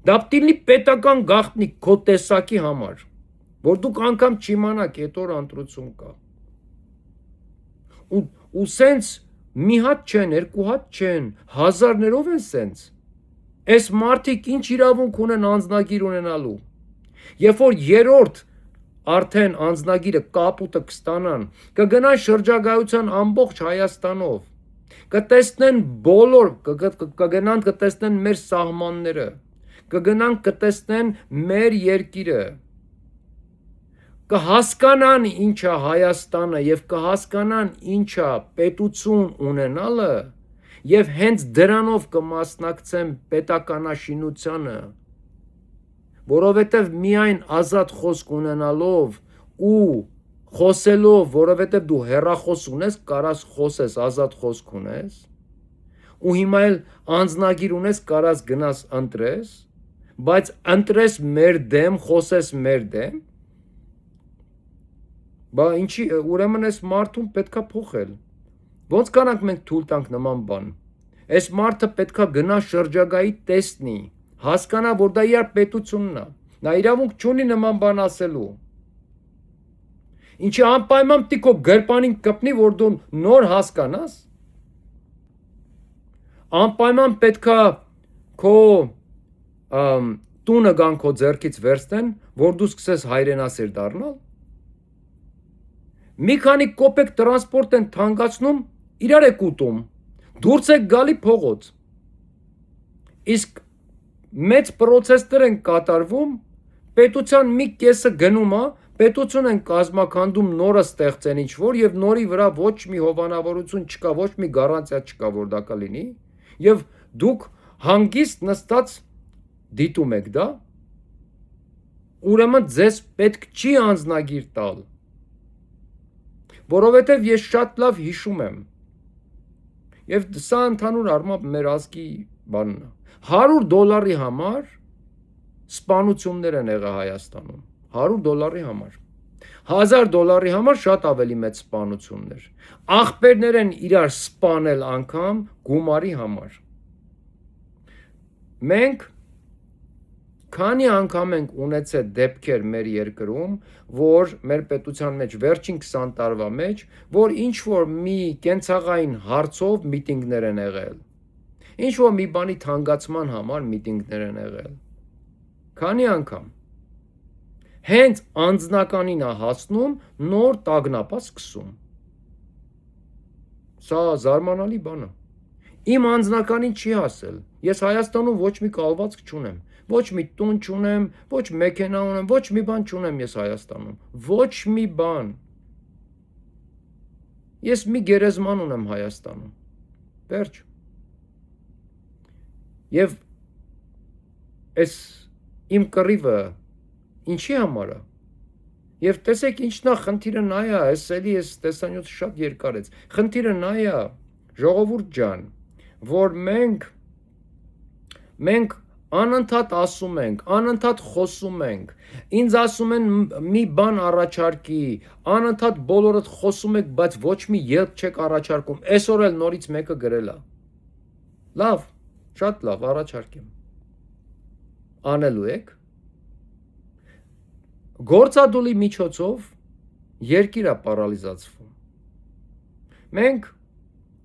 դա պետք է պետական գաղտնիք քո տեսակի համար, որ դուք անգամ չիմանաք այդ օր ընտրություն կա, ու սենց մի հատ չեն, երկու հատ չեն, հազարներով են սենց, այս մարդիկ ինչ իրավունք ունեն անձնագիր ունենալու, Երբ որ երրորդ արդեն անձնագիրը կապուտը կստանան, կգնան շրջագայության ամբողջ Հայաստանով, կտեսնեն բոլոր, կգնան կտեսնեն մեր սահմանները, կգնան կտեսնեն մեր երկիրը, կհասկանան ինչա Հայաստանը եւ կհասկանան ինչա պետություն ունենալը եւ հենց դրանով կմասնակցեն պետականաշինությանը, որովհետեւ միայն ազատ խոսք ունենալով ու խոսելով, որովհետեւ դու հեռախոս ունես, կարաս խոսես, ազատ խոսք ունես, ու հիմա էլ անձնագիր ունես, կարաս գնաս ընտրես, բայց ընտրես մեր դեմ, խոսես մեր դեմ, բա ինչի, ուրեմն այս մարդուն պետքա փոխել, ոնց կանանք մենք թույլ տանք նման բան, այս մարդը պետքա գնա շրջագայի տեսնի, հասկանա, որ դա իր պետությունն է, նա իրավունք չունի նման բան ասելու, ինչի անպայման պիտի քո գրպանին կպնի, որ դու նոր հասկանաս, անպայման պետքա քո տունը գան քո ձեռքից վերցնեն, որ դու սկսես հայրենասեր դառնալ, մի քանի կոպեկ տրանսպորտ են թանկացնում, իրար եք ուտում, դուրս եք գալի փողոց, իսկ մեծ պրոցեսներ են կատարվում, պետության մի կեսը գնում է, պետություն են կազմակերպում նորը ստեղծեն ինչ-որ եւ նորի վրա ոչ մի հովանավորություն չկա, ոչ մի գարանտիա չկա, որ դա կլինի, եւ դուք հանգիստ նստած դիտում եք դա, ուրեմն ձեզ պետք չի անձնագիր տալ, որովհետեւ ես շատ լավ հիշում եմ, եւ սա ընդհանուր առմամբ մեր ազգի բանն է, $100 համար սպանություններ են եղել Հայաստանում, $100 համար, $1000 համար շատ ավելի մեծ սպանություններ, աղբերներ են իրար սպանել անգամ գումարի համար, մենք քանի անգամ ենք ունեցել դեպքեր մեր երկրում, որ մեր պետության մեջ վերջին 20 տարվա մեջ, որ ինչ որ մի կենցաղային հարցով միտինգներ են եղել, ինչ որ մի բանի թանկացման համար միտինգներ են եղել, քանի անգամ, հենց անձնականին է հասնում, նոր տագնապա սկսում, սա զարմանալի բան է, իմ անձնականին չի հասել, ես Հայաստանում ոչ մի կալվածք չունեմ, ոչ մի տուն չունեմ, ոչ մեքենա ունեմ, ոչ մի բան չունեմ ես Հայաստանում, ոչ մի բան, ես մի գերեզման ունեմ Հայաստանում, վերջ, եւ այս իմ կռիվը ինչի համար է, եւ տեսեք ինչն է խնդիրը նա է, այս էլի այս տեսանյութը շատ երկար է, խնդիրը նա է, ժողովուրդ ջան, որ մենք անընդհատ ասում ենք, անընդհատ խոսում ենք, ինձ ասում են մի բան առաջարկի, անընդհատ բոլորդ խոսում եք, բայց ոչ մի ելք չեք առաջարկում, այսօր էլ նորից մեկը գրել է, լավ, շատ լավ, առաջարկեմ, անելու եք, գործադուլի միջոցով երկիրը պարալիզացվում, մենք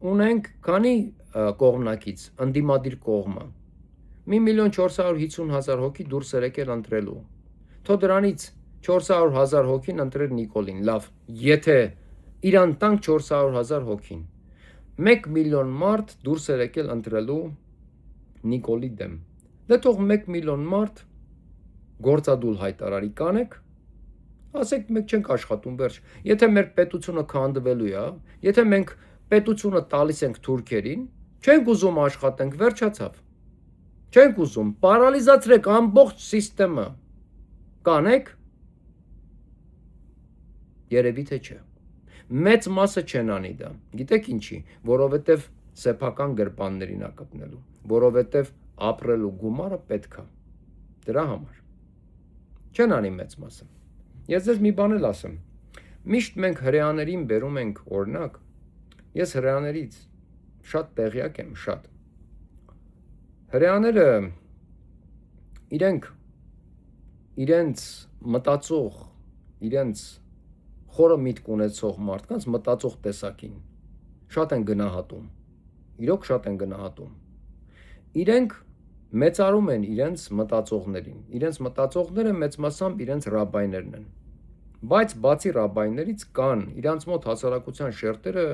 ունենք քանի կողմնակից, ընդդիմադիր կողմը, 1,450,000 հոգի դուրս էր եկել ընտրելու, թո դրանից 400,000 հոգին ընտրեր Նիկոլին, լավ, եթե իրան տանք 400,000 հոգին, 1 միլիոն մարդ դուրս էր եկել ընտրելու Նիկոլի դեմ, դե թող 1 միլիոն մարդ գործադուլ հայտարարի կանեք, ասեք մենք չենք աշխատում վերջ, եթե մեր պետությունը քանդվելու է, եթե մենք պետությունը տալիս ենք թուրքերին, չենք ուզում աշխատենք, վերջացավ, չենք ուզում, պարալիզացրեք ամբողջ սիստեմը, կանեք, երևի թե չէ, մեծ մասը չեն անի դա, գիտեք ինչի, որովհետև սեփական գրպաններին է կպնելու, որովհետև ապրելու գումարը պետք է, դրա համար, չեն անի մեծ մասը, ես ձեզ մի բան էլ ասեմ, միշտ մենք հրեաներին բերում ենք օրինակ, ես հրեաներից շատ տեղյակ եմ, շատ, հրեաները իրենց մտածող, իրենց խորը միտք ունեցող մարդկանց մտածող տեսակին շատ են գնահատում, իրոք շատ են գնահատում, իրենք մեծարում են իրենց մտածողներին։ Իրենց մտածողները մեծ մասամբ իրենց ռաբայներն են։ Բայց բացի ռաբայներից կան իրանց մոտ հասարակության շերտերը,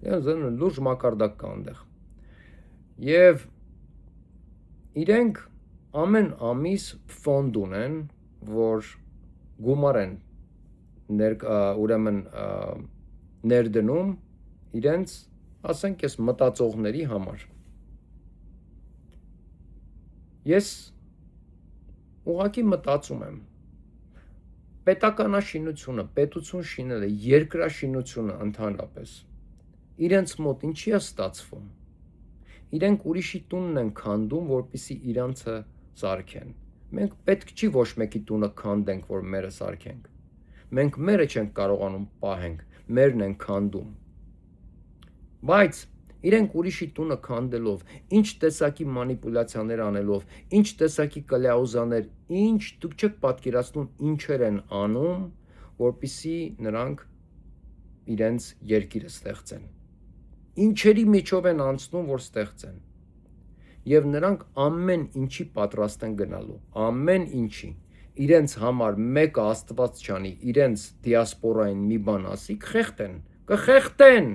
լուրջ մակարդակ կա այնտեղ։ Եվ իրենք ամեն ամիս ֆոնդ ունեն, որ գումար են ուրեմն ներդնում իրենց, ասենք ես, մտածողների համար։ Ես ուղղակի մտածում եմ, պետականաշինությունը, պետություն շինելը, երկրաշինությունը ընդհանրապես իրենց մոտ ինչի է ստացվում։ Իրենք ուրիշի տունն են քանդում, որպեսզի իրանցը սարքեն։ Մենք պետք չի ոչ մեկի տունը քանդենք, որ մերը սարքենք։ Մենք մերը չենք կարողանում պահենք, մերն են քանդում։ Բայց իրենք ուրիշի տունը քանդելով, ինչ տեսակի մանիպուլյացիաներ անելով, ինչ տեսակի կլյաուզաներ, ինչ դուք չեք պատկերացնում ինչեր են անում, որպեսզի նրանք իրենց երկիրը ստեղծեն։ Ինչերի միջով են անցնում, որ ստեղծեն։ Եվ նրանք ամեն ինչի պատրաստ են գնալու, ամեն ինչի։ Իրենց համար մեկը Աստված չանի, իրենց դիասպորային մի բան ասի, կխեղտեն։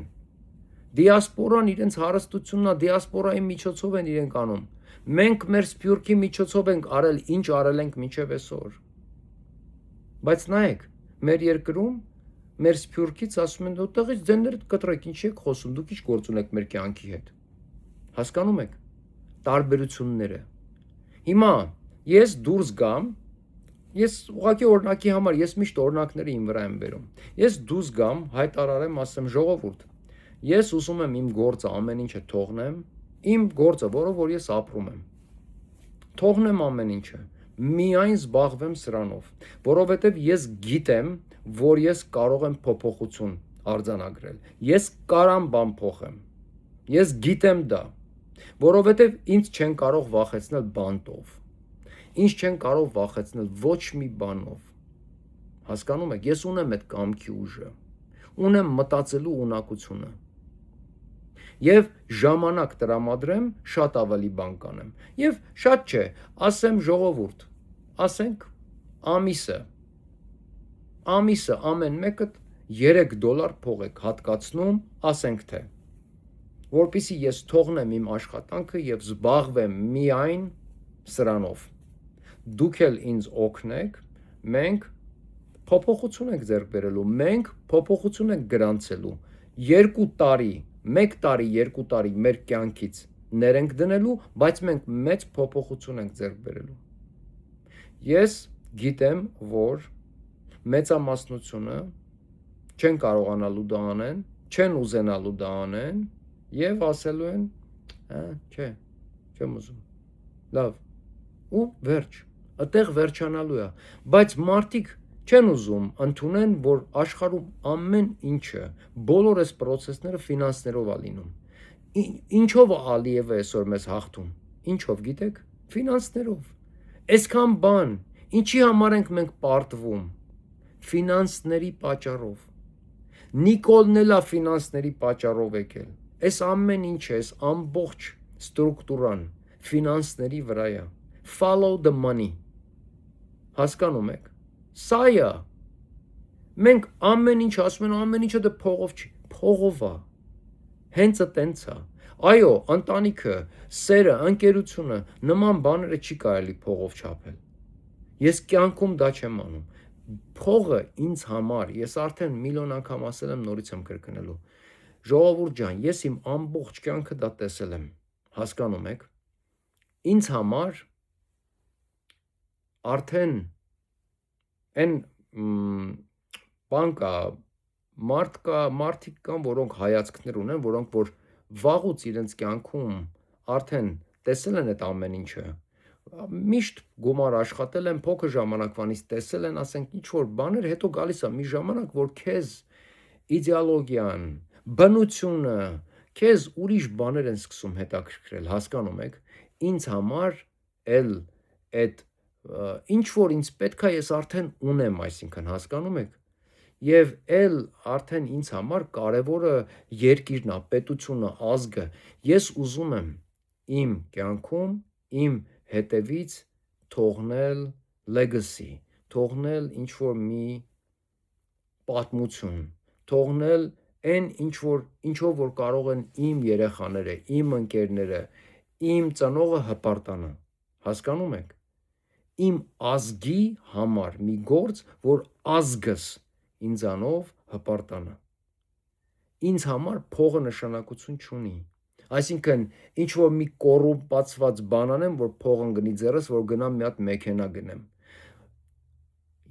Դիասպորան իրենց հարստությունն է, դիասպորայի միջոցով են իրենք անում։ Մենք մեր սփյուռքի միջոցով ենք արել, ինչ արել ենք մինչև այսօր։ Բայց նայեք, մեր երկրում մեր սփյուռքից ասում են, «Դուտեղից ձեներդ կտրեք, ինչի եք խոսում, դուք ինչ գործ ունեք մեր կյանքի հետ»։ Հասկանում եք տարբերությունները։ Հիմա ես դուրս գամ, ես ուղղակի օրինակի համար, ես միշտ օրինակները իմ վրա եմ բերում։ Ես դուրս գամ, հայտարարեմ, ասեմ, ժողովուրդ, ես ուզում եմ իմ գործը ամեն ինչը թողնեմ, իմ գործը, որով որ ես ապրում եմ։ Թողնեմ ամեն ինչը, միայն զբաղվեմ սրանով, որովհետև ես գիտեմ, որ ես կարող եմ փոփոխություն արձանագրել։ Ես կարամ բան փոխեմ։ Ես գիտեմ դա, որովհետև ինձ չեն կարող վախեցնել բանտով։ Ինձ չեն կարող վախեցնել ոչ մի բանով։ Հասկանում եք, ես ունեմ այդ կամքի ուժը, ունեմ մտածելու ունակությունը։ Եվ ժամանակ տրամադրեմ, շատ ավելի բան կանեմ։ Եվ շատ չէ, ասեմ ժողովուրդ, ասենք ամիսը ամեն մեկը $3 փող եք հատկացնում, ասենք թե, որպեսզի ես թողնեմ իմ աշխատանքը եւ զբաղվեմ միայն սրանով։ Դուք էլ ինձ օգնեք, մենք փոփոխություն ենք ձեռք բերելու, մենք փոփոխություն ենք գրանցելու 2 տարի, 1 տարի, 2 տարի մեր կյանքից ներ ենք դնելու, բայց մենք մեծ փոփոխություն ենք ձեռք բերելու։ Ես գիտեմ, որ մեծամասնությունը չեն կարողանալու դա անեն, չեն ուզենալու դա անեն եւ ասելու են, չէ, չեմ ուզում։ Լավ։ Ու վերջ, այդտեղ վերջանալու է, բայց մարդիկ չեն ուզում ընդունեն, որ աշխարհում ամեն ինչը, բոլոր այս process-ները ֆինանսներով է լինում։ Ինչով է Ալիևը այսօր մեզ հաղթում։ Ինչով, գիտեք, ֆինանսներով։ Այսքան բան, ինչի համար ենք մենք պարտվում։ Ֆինանսների պատճառով։ Նիկոլն էլ է ֆինանսների պատճառով եկել։ Այս ամեն ինչը, այս ամբողջ ստրուկտուրան ֆինանսների վրա է։ Follow the money։ Հասկանում եք։ Սա է։ Մենք ամեն ինչ ասում են, ամեն ինչը դե փողով չի, փողով է։ Հենց այտենց է։ Այո, ընտանիքը, սերը, ընկերությունը, նման բաները չի կարելի փողով չափել։ Ես կյանքում դա չեմ անում։ Փողը ինձ համար, ես արդեն միլիոն անգամ ասել եմ, նորից եմ կրկնելու։ Ժողովուրդ ջան, ես իմ ամբողջ կյանքը դա տեսել եմ։ Հասկանում եք։ Ինձ համար արդեն այն բան կա, մարդիկ կան, որոնք հայացքներ ունեն, որոնք որ վաղուց իրենց կյանքում արդեն տեսել են այդ ամեն ինչը, միշտ գումար աշխատել են, փոքր ժամանակվանից տեսել են, ասենք ինչ որ բաներ, հետո գալիս է մի ժամանակ, որ քեզ իդեոլոգիան, բնությունը, քեզ ուրիշ բաներ են սկսում հետաքրքրել, հասկանում եք։ Ինձ համար էլ այդ ինչ որ ինձ պետք է, ես արդեն ունեմ, այսինքն հասկանում եք։ Եվ էլ արդեն ինձ համար կարևորը երկիրն է, պետությունը, ազգը։ Ես ուզում եմ իմ կյանքում, իմ հետևից թողնել legacy, թողնել ինչ-որ մի պատմություն, թողնել այն ինչով որ կարող են իմ երեխաները, իմ ընկերները, իմ ծնողը հպարտանա, հասկանում եք, իմ ազգի համար մի գործ, որ ազգս ինձանով հպարտանա, ինձ համար փողը նշանակություն չունի, այսինքն ինչ-որ մի կոռումպացված բան անեմ, որ փող ընկնի ձեռս, որ գնամ մի հատ մեքենա գնեմ,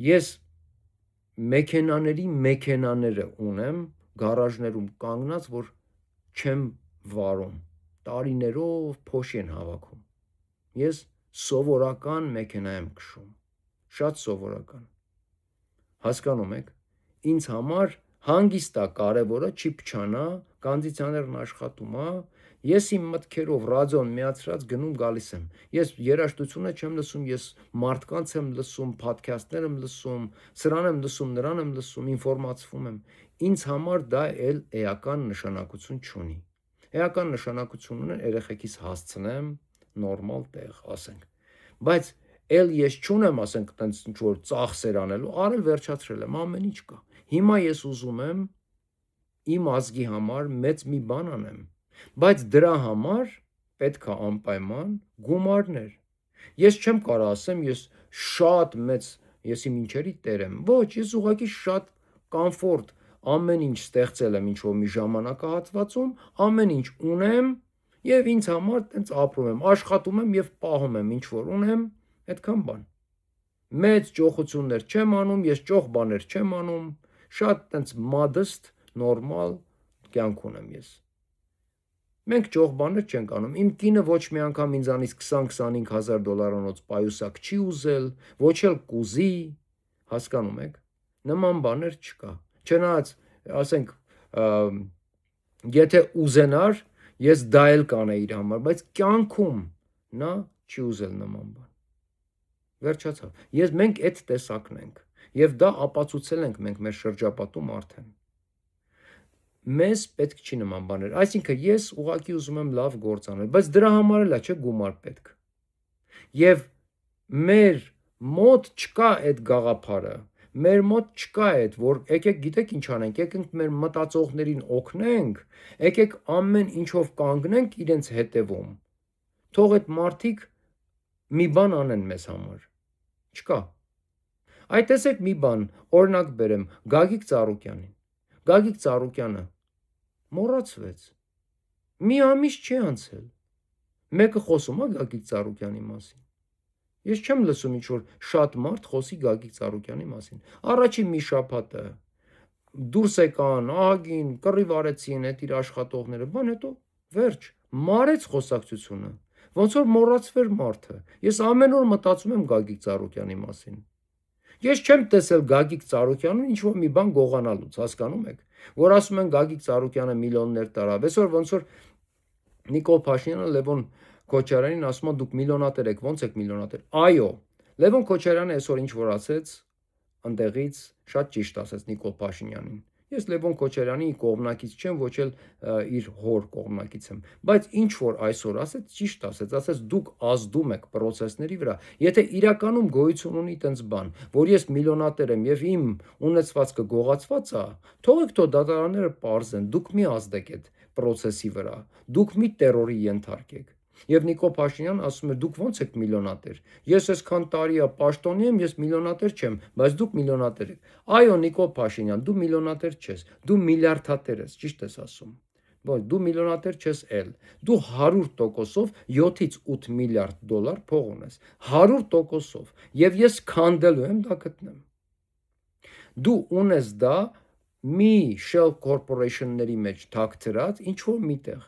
ես մեքենաները ունեմ, գարաժներում կանգնած, որ չեմ վարում, տարիներով փոշի են հավաքում, ես սովորական մեքենա եմ քշում, շատ սովորական, հասկանում եք, ինձ համար հանգիստա կարևորը չի փչանա, կոնդիցիոներն աշխատում է, ես իմ մտքերով ռադիոն միացրած գնում գալիս եմ, ես երաժշտությունը չեմ լսում, ես մարդկանց եմ լսում, փոդքասթներ եմ լսում, սրան եմ լսում, նրան եմ լսում, ինֆորմացվում եմ, ինձ համար դա էլ էական նշանակություն չունի, էական նշանակություն ունի երեխեքիս հասցնեմ նորմալ տեղ, ասենք, բայց էլ ես չունեմ, ասենք, տենց ինչ-որ ծախսեր անելու, արել վերջացրել եմ, ամեն ինչ կա, հիմա ես ուզում եմ իմ ազգի համար մեծ մի բան անեմ, բայց դրա համար պետք է անպայման գումարներ, ես չեմ կարող ասեմ, ես շատ մեծ, ես իմ ինչերի տեր եմ, ոչ, ես ուղղակի շատ կոմֆորտ, ամեն ինչ ստեղծել եմ ինչ-որ մի ժամանակահատվածում, ամեն ինչ ունեմ և ինձ համար տենց ապրում եմ, աշխատում եմ և պահում եմ ինչ-որ ունեմ, այդքան բան, մեծ ճոխություններ չեմ անում, ես ճոխ բաներ չեմ անում, շատ տենց modest, նորմալ կյանք ունեմ ես, մենք ճոխ բաներ չենք անում, իմ կինը ոչ մի անգամ ինձանից 20-25 հազար դոլարանոց պայուսակ չի ուզել, ոչ էլ կուզի, հասկանում եք, նման բաներ չկա, չնայած, ասենք, եթե ուզենար, ես դա էլ կանեի իր համար, բայց կյանքում նա չի ուզել նման բան, վերջացավ, մենք այդ տեսակն ենք, և դա ապացուցել ենք մենք մեր շրջապատում արդեն, մեզ պետք չի նման բաներ, այսինքն ես ուղղակի ուզում եմ լավ գործ անել, բայց դրա համար էլ չէ գումար պետք, և մեր մոտ չկա այդ գաղափարը, մեր մոտ չկա այդ, որ եկեք գիտեք ինչ անենք, եկենք մեր մտածողներին օգնենք, եկեք ամեն ինչով կանգնենք իրենց հետևում, թող այդ մարդիկ մի բան անեն մեզ համար, չկա, այ տեսեք մի բան, օրինակ բերեմ, Գագիկ Ծառուկյանը մոռացվեց, մի ամիս չի անցել, մեկը խոսում է Գագիկ Ծառուկյանի մասին, ես չեմ լսում ինչ-որ շատ մարդ խոսի Գագիկ Ծառուկյանի մասին, առաջին մի շաբաթը դուրս եկան, ահագին, կռիվ արեցին այդ իր աշխատողները, բան հետո վերջ, մարեց խոսակցությունը, ոնց որ մոռացվեր մարդը, ես ամեն օր մտածում եմ Գագիկ Ծառուկյանի մասին, ես չեմ տեսել Գագիկ Ծառուկյանին ինչ-որ մի բան գողանալուց, հասկանում եք, որ ասում են Գագիկ Ծառուկյանը միլիոններ տարավ, այսօր ոնց որ Նիկոլ Փաշինյանը Լևոն Քոչարյանին ասում է դուք միլիոնատեր եք, ոնց եք միլիոնատեր, այո, Լևոն Քոչարյանը այսօր ինչ որ ասեց, ընդեղից շատ ճիշտ ասեց Նիկոլ Փաշինյանին, ես Լևոն Քոչարյանի կողմնակից չեմ, ոչ էլ իր հոր կողմնակից եմ, բայց ինչ որ այսօր ասեց, ճիշտ ասեց դուք ազդում եք պրոցեսների վրա, եթե իրականում գոյություն ունի տենց բան, որ ես միլիոնատեր եմ և իմ ունեցվածքը գողացված է, թողեք թող դատարանները պարզեն, դուք մի ազդեք այդ պրոցեսի վրա, դուք մի տերորի ենթարկեք, և Նիկոլ Փաշինյանն ասում է դուք ոնց եք միլիոնատեր, ես այսքան տարի է պաշտոնի եմ, ես միլիոնատեր չեմ, բայց դուք միլիոնատեր եք, այո Նիկոլ Փաշինյան, դու միլիոնատեր չես, դու միլիարդատեր ես, ճիշտ ես ասում, դու միլիոնատեր չես էլ, դու 100%-ով 7-ից 8 միլիարդ դոլար փող ունես, 100%-ով, և ես քանդելու եմ դա գտնեմ, դու ունես դա մի shell corporation-ների մեջ թաքցրած ինչ-որ միտեղ,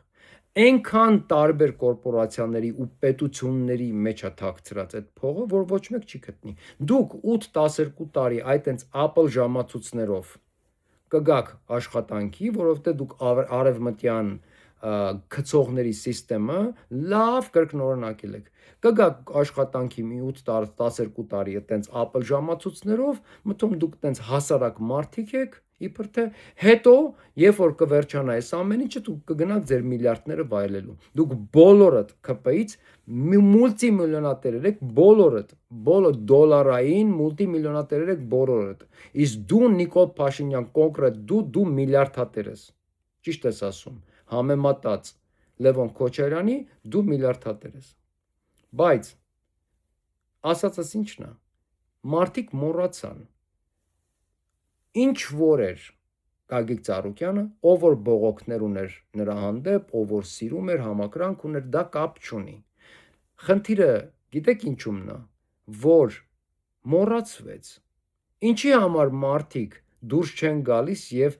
այնքան տարբեր կորպորացիաների ու պետությունների մեջ է թաքցրած այդ փողը, որ ոչ մեկ չի գտնի, դուք 8-12 տարի այդ հենց Apple ժամացույցներով կգաք աշխատանքի, որովհետև դուք արևմտյան գծողների սիստեմը լավ կրկնօրինակել եք, կգաք աշխատանքի մի 8-12 տարի այտենց Apple ժամացույցներով, մտում դուք տենց հասարակ մարդիկ եք Իբր թե հետո, երբ որ կվերջանա այս ամեն ինչը, դուք կգնաք ձեր միլիարդները վայելելու։ Դուք բոլորդ ԿՊ-ից մուլտիմիլիոնատերեր եք, բոլորդ, բոլոր դոլարային մուլտիմիլիոնատերեր եք բոլորդ։ Իսկ դու Նիկոլ Փաշինյան կոնկրետ դու միլիարդատեր ես։ Ճիշտ ես ասում։ Համեմատած Լևոն Քոչարյանի դու միլիարդատեր ես։ Բայց ասածս ի՞նչն է։ Մարդիկ մոռացան ինչ որ էր Գագիկ Ծառուկյանը, ով որ բողոքներ ուներ նրա հանդեպ, ով որ սիրում էր, համակրանք ուներ, դա կապ չունի։ Խնդիրը գիտեք ինչումն է, որ մոռացվեց։ Ինչի համար մարդիկ դուրս չեն գալիս եւ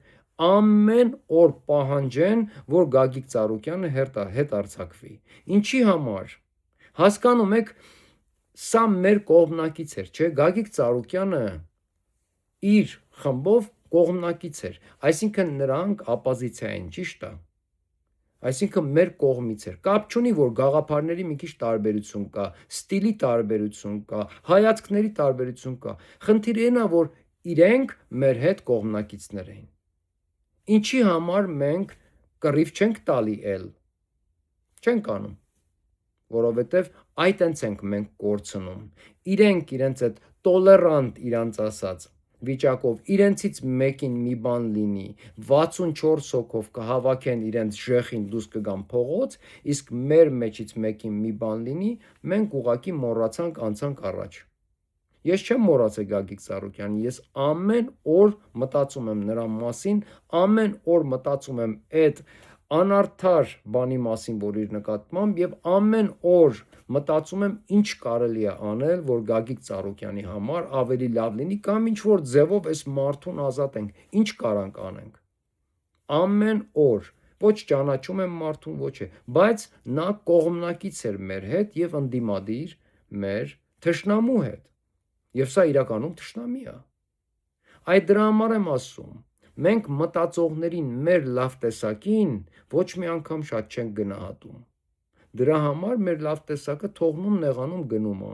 ամեն օր պահանջեն, որ Գագիկ Ծառուկյանը հետ արձակվի։ Ինչի համար։ Հասկանում եք, սա մեր կողմնակից էր, չէ՞, Գագիկ Ծառուկյանը իր խմբով կողմնակից էր, այսինքն նրանք ապոզիցիա են, ճիշտ է։ Այսինքն մեր կողմից էր։ Կապ չունի, որ գաղափարների մի քիչ տարբերություն կա, ստիլի տարբերություն կա, հայացքների տարբերություն կա։ Խնդիրը այն է, որ իրենք մեր հետ կողմնակիցներ էին։ Ինչի համար մենք կռիվ չենք տալի էլ։ Չենք անում, որովհետև այտենց ենք մենք կորցնում։ Իրենք իրենց այդ տոլերանտ իրանց ասած վիճակով իրենցից մեկին մի բան լինի, 64 հոգով կհավաքեն իրենց ժեխին դուրս կգան փողոց, իսկ մեր մեջից մեկին մի բան լինի, մենք ուղակի մոռացանք, անցանք առաջ։ Ես չեմ մոռացել Գագիկ Ծառուկյանին, ես ամեն օր մտածում եմ նրա մասին, ամեն օր մտածում եմ այդ անարդար բանի մասին, որ իր նկատմամբ, եւ ամեն օր մտածում եմ ինչ կարելի է անել, որ Գագիկ Ծառուկյանի համար ավելի լավ լինի կամ ինչ որ ձևով այս մարդուն ազատենք, ինչ կարանք անենք։ Ամեն օր ոչ ճանաչում եմ մարդուն, ոչ է, բայց նա կողմնակից էր մեր հետ եւ ընդդիմադիր մեր թշնամու հետ։ Եվ սա իրականում թշնամի է։ Այդ դրա համար եմ ասում, մենք մտածողներին մեր լավ տեսակին ոչ մի անգամ շատ չենք գնահատում։ Դրա համար մեր լավ տեսակը թողնում նեղանում գնում է։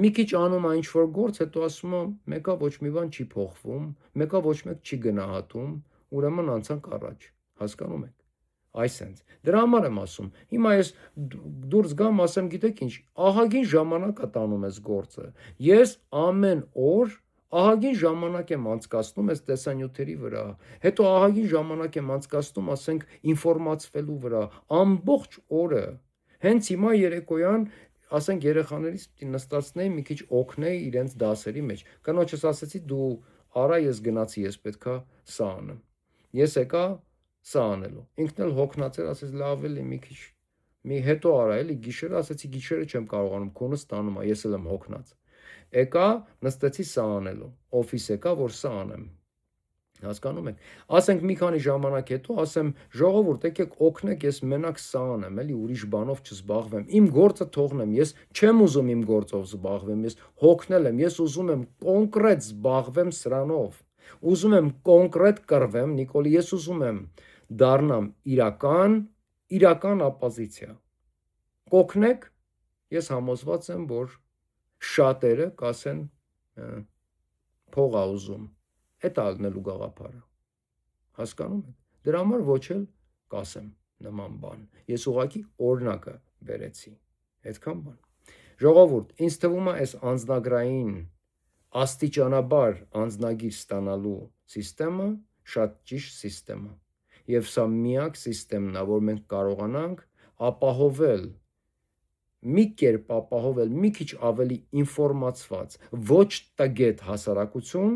Մի քիչ անում է ինչ որ գործ, հետո ասում է, մեկա ոչ մի բան չի փոխվում, մեկա ոչ մեկ չի գնահատում, ուրեմն անցանք առաջ։ Հասկանում եք։ Այսենց։ Դրա համար եմ ասում։ Հիմա ես դուրս գամ, ասեմ, գիտեք ինչ, ահագին ժամանակ է տանում այս գործը։ Ես ամեն օր ահագին ժամանակ եմ անցկացնում այս տեսանյութերի վրա, հետո ահագին ժամանակ եմ անցկացնում, ասենք, ինֆորմացվելու վրա, ամբողջ օրը։ Հենց հիմա երեկոյան, ասենք, երեխաներից պիտի նստացնեի, մի քիչ օգնեի իրենց դասերի մեջ։ Կնոջս ասեցի, դու արա, ես գնացի, ես պետքա սա անեմ։ Ես եկա սա անելու։ Ինքն էլ հոգնած էր, ասեց, լավ էլի մի քիչ մի հետո արա էլի գիշերը, ասեցի գիշերը չեմ կարողանում, քոնը ստանում է, ես էլ եմ հոգնած։ Եկա, նստեցի սա անելու, օֆիս եկա, որ սա անեմ։ Հասկանում եք։ Ասենք մի քանի ժամանակ հետո ասեմ, ժողովուրդ, եկեք օգնեք, ես մենակ սա անեմ, էլի ուրիշ բանով չզբաղվեմ։ Իմ գործը թողնեմ, ես չեմ ուզում իմ գործով զբաղվեմ, ես հոգնել եմ, ես ուզում եմ կոնկրետ զբաղվեմ սրանով։ Ուզում եմ կոնկրետ կռվեմ, Նիկոլի, ես ուզում եմ դառնամ իրական ապոզիցիա։ Կօգնեք, ես համոզված եմ, որ շատերը կասեն փող ա ուզում, այդ ալնելու գաղափարը։ Հասկանում եք։ Դրա համար ոչ էլ կասեմ նման բան։ Ես ուղղակի օրինակը բերեցի։ Այդքան բան։ Ժողովուրդ, ինձ թվում է այս անձնագրային աստիճանաբար անձնագիր ստանալու համակարգը շատ ճիշտ համակարգ է։ Եվ սա միակ համակարգն է, որ մենք կարողանանք ապահովել մի կերպ ապահովել մի քիչ ավելի ինֆորմացված, ոչ տգետ հասարակություն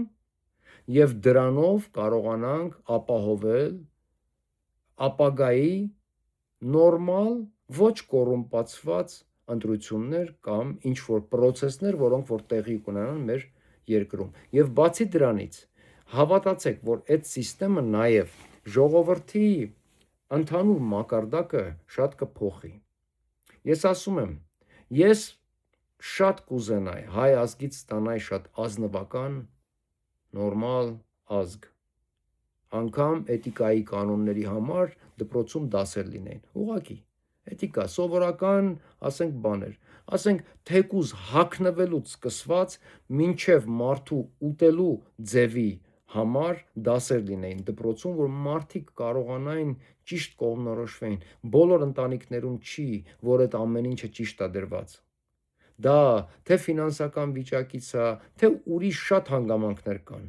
եւ դրանով կարողանանք ապահովել ապագայի նորմալ, ոչ կոռումպացված ընտրություններ կամ ինչ որ process-ներ, որոնք որ տեղի կունենան մեր երկրում։ Եվ բացի դրանից, հավատացեք, որ այդ համակարգը նաեւ ժողովրդի ընդհանուր մակարդակը շատ կփոխի։ Ես ասում եմ, ես շատ կուզենայի հայ ազգից ստանայի շատ ազնվական, նորմալ ազգ։ Անգամ էթիկայի կանոնների համար դպրոցում դասեր լինեն։ Ուղղակի էթիկա, սովորական, ասենք, բաներ։ Ասենք, թեկուզ հագնվելուց սկսված մինչև մարդու ուտելու ձևի համար դասեր լինեին դպրոցում, որ մարդիկ կարողանային ճիշտ կողմնորոշվեին։ Բոլոր ընտանիքներում չի, որ այդ ամեն ինչը ճիշտ է դրված։ Դա թե ֆինանսական վիճակից է, թե ուրիշ շատ հանգամանքներ կան։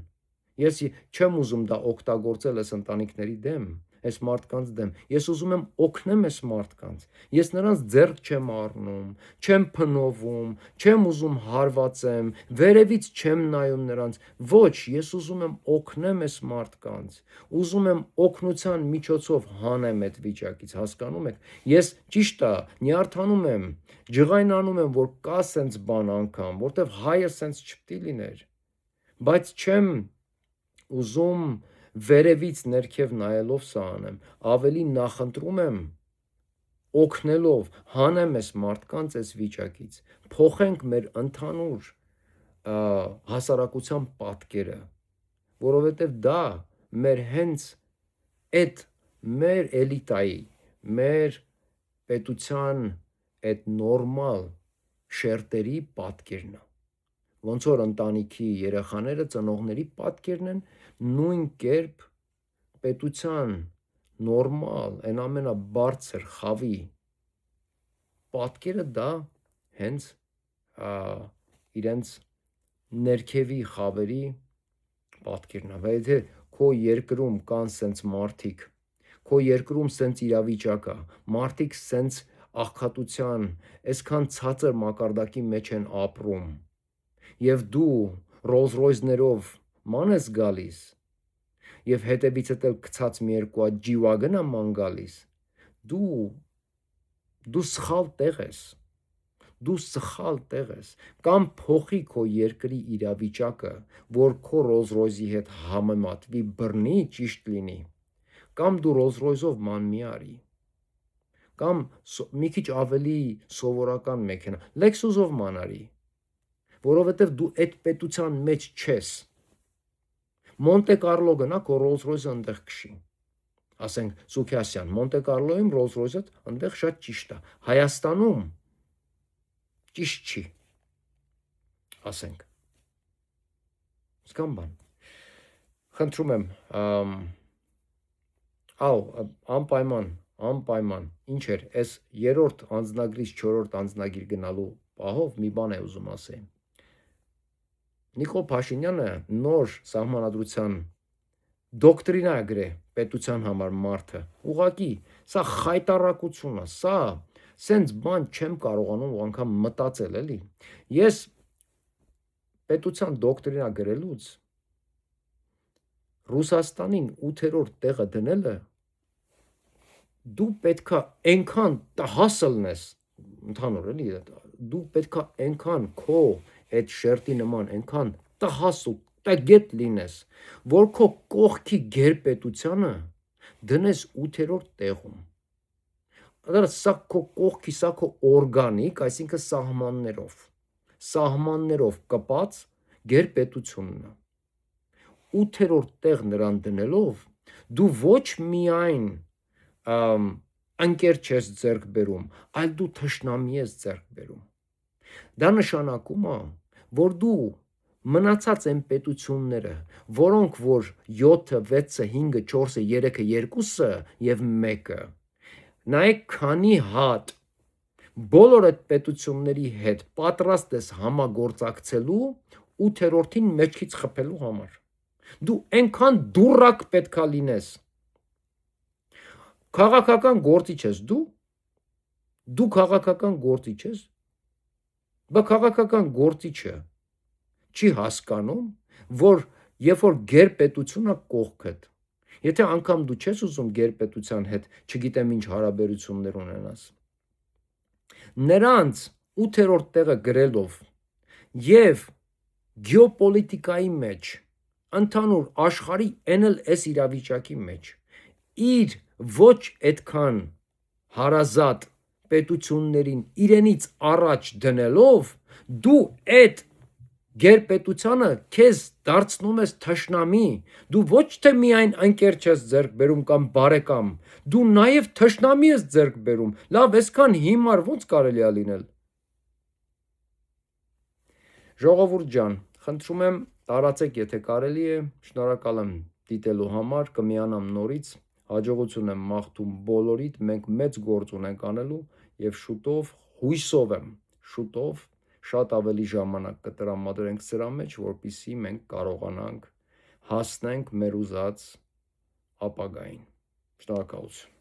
Ես չեմ ուզում դա օգտագործել այս ընտանիքների դեմ, այս մարդկանց դեմ։ Ես ուզում եմ օգնեմ այս մարդկանց։ Ես նրանց ձեռք չեմ առնում, չեմ փնովում, չեմ ուզում հարվածեմ, վերևից չեմ նայում նրանց։ Ոչ, ես ուզում եմ օգնեմ այս մարդկանց։ Ուզում եմ օգնության միջոցով հանեմ այդ վիճակից, հասկանում եք։ Ես ճիշտ է, նյարդանում եմ, ջղայնանում եմ, որ կա սենց բան անգամ, որտեվ հայը սենց չպետք լիներ։ Բայց չեմ ուզում վերևից ներքև նայելով սա անեմ, ավելի նախընտրում եմ օգնելով հանեմ այս մարդկանց այս վիճակից, փոխենք մեր ընդհանուր հասարակության պատկերը, որովհետև դա մեր հենց այդ մեր էլիտայի, մեր պետության այդ նորմալ շերտերի պատկերն է։ Ոնց որ ընտանիքի երեխաները ծնողների պատկերն են, նույն կերպ պետության նորմալ, այն ամենաբարձր խավի պատկերը դա հենց իրենց ներքևի խավերի պատկերն է։ Բայց եթե քո երկրում կան սենց մարդիկ, քո երկրում սենց իրավիճակ է, մարդիկ սենց աղքատության, այսքան ցածր մակարդակի մեջ են ապրում, եւ դու Rolls-Royce-ներով ման ես գալիս, եւ հետևիցդ էլ գցած մի երկու հատ G-Wagon է ման գալիս, դու սխալ տեղ ես, դու սխալ տեղ ես, կամ փոխի քո երկրի իրավիճակը, որ քո Rolls-Royce-ի հետ համեմատվի, բռնի, ճիշտ լինի, կամ դու Rolls-Royce-ով ման մի արի, կամ մի քիչ ավելի սովորական մեքենա, Lexus-ով ման արի, որովհետև դու այդ պետության մեջ չես։ Մոնտե Կարլո գնա, քո Rolls-Royce-ը այնտեղ քշի։ Ասենք Սուքիասյան, Մոնտե Կարլոյում Rolls-Royce-ը այնտեղ շատ ճիշտ է։ Հայաստանում ճիշտ չի։ Ասենք։ Սկամ բան։ Խնդրում եմ, անպայման, ինչ էր, այս երրորդ անձնագրից չորրորդ անձնագիր գնալու պահով մի բան է ուզում ասել։ Նիկոլ Փաշինյանը նոր սահմանադրության դոկտրինա է գրել պետության համար մարդը, ուղղակի, սա խայտառակություն է, սա սենց բան չեմ կարողանում անգամ մտածել, էլի։ Ես պետության դոկտրինա գրելուց Ռուսաստանին 8-րդ տեղը դնելը դու պետքա այնքան տհաս լնես, ընդհանուր էլի, դու պետքա այնքան քո այդ շերտի նման այնքան տհաս ու տգետ լինես, որ քո կողքի գերպետությանը դնես 8-րդ տեղում։ Սա քո կողքի, սա քո օրգանիկ, այսինքն սահմաններով կպած գերպետությունն է։ 8-րդ տեղ նրան դնելով դու ոչ միայն ընկեր չես ձեռք բերում, այլ դու թշնամի ես ձեռք բերում։ Դա նշանակում է, որ դու մնացած այն պետությունները, որոնք որ 7-ը, 6-ը, 5-ը, 4-ը, 3-ը, 2-ը եւ 1-ը, նայեք քանի հատ բոլոր այդ պետությունների հետ պատրաստ ես համագործակցելու 8-րդին մեջքից խփելու համար։ Դու այնքան դուրակ պետքա լինես։ Քաղաքական գործիչ ես դու քաղաքական գործիչ ես, բա քաղաքական գործիչը չի հասկանում, որ երբ որ գերպետությունն է կողքդ, եթե անգամ դու չես ուզում գերպետության հետ, չգիտեմ ինչ հարաբերություններ ունենաս, նրանց 8-րդ տեղը գրելով եւ գեոպոլիտիկայի մեջ, ընդհանուր աշխարհի NLS իրավիճակի մեջ, իր ոչ այդքան հարազատ պետություններին իրենից առաջ դնելով, դու այդ գերպետությանը քեզ դարձնում ես թշնամի, դու ոչ թե միայն ընկեր չես ձեռք բերում կամ բարեկամ, դու նաև թշնամի ես ձեռք բերում, լավ, այսքան հիմար ոնց կարելի է լինել։ Ժողովուրդ ջան, խնդրում եմ տարածեք, եթե կարելի է, շնորհակալ եմ դիտելու համար, կմիանամ նորից, հաջողություն եմ մաղթում բոլորիդ, մենք մեծ գործ ունենք անելու և շուտով, հույսով եմ, շուտով շատ ավելի ժամանակ կտրամադրենք սրա մեջ, որպեսզի մենք կարողանանք հասնենք մեր ուզած ապագային։ Շնորհակալություն։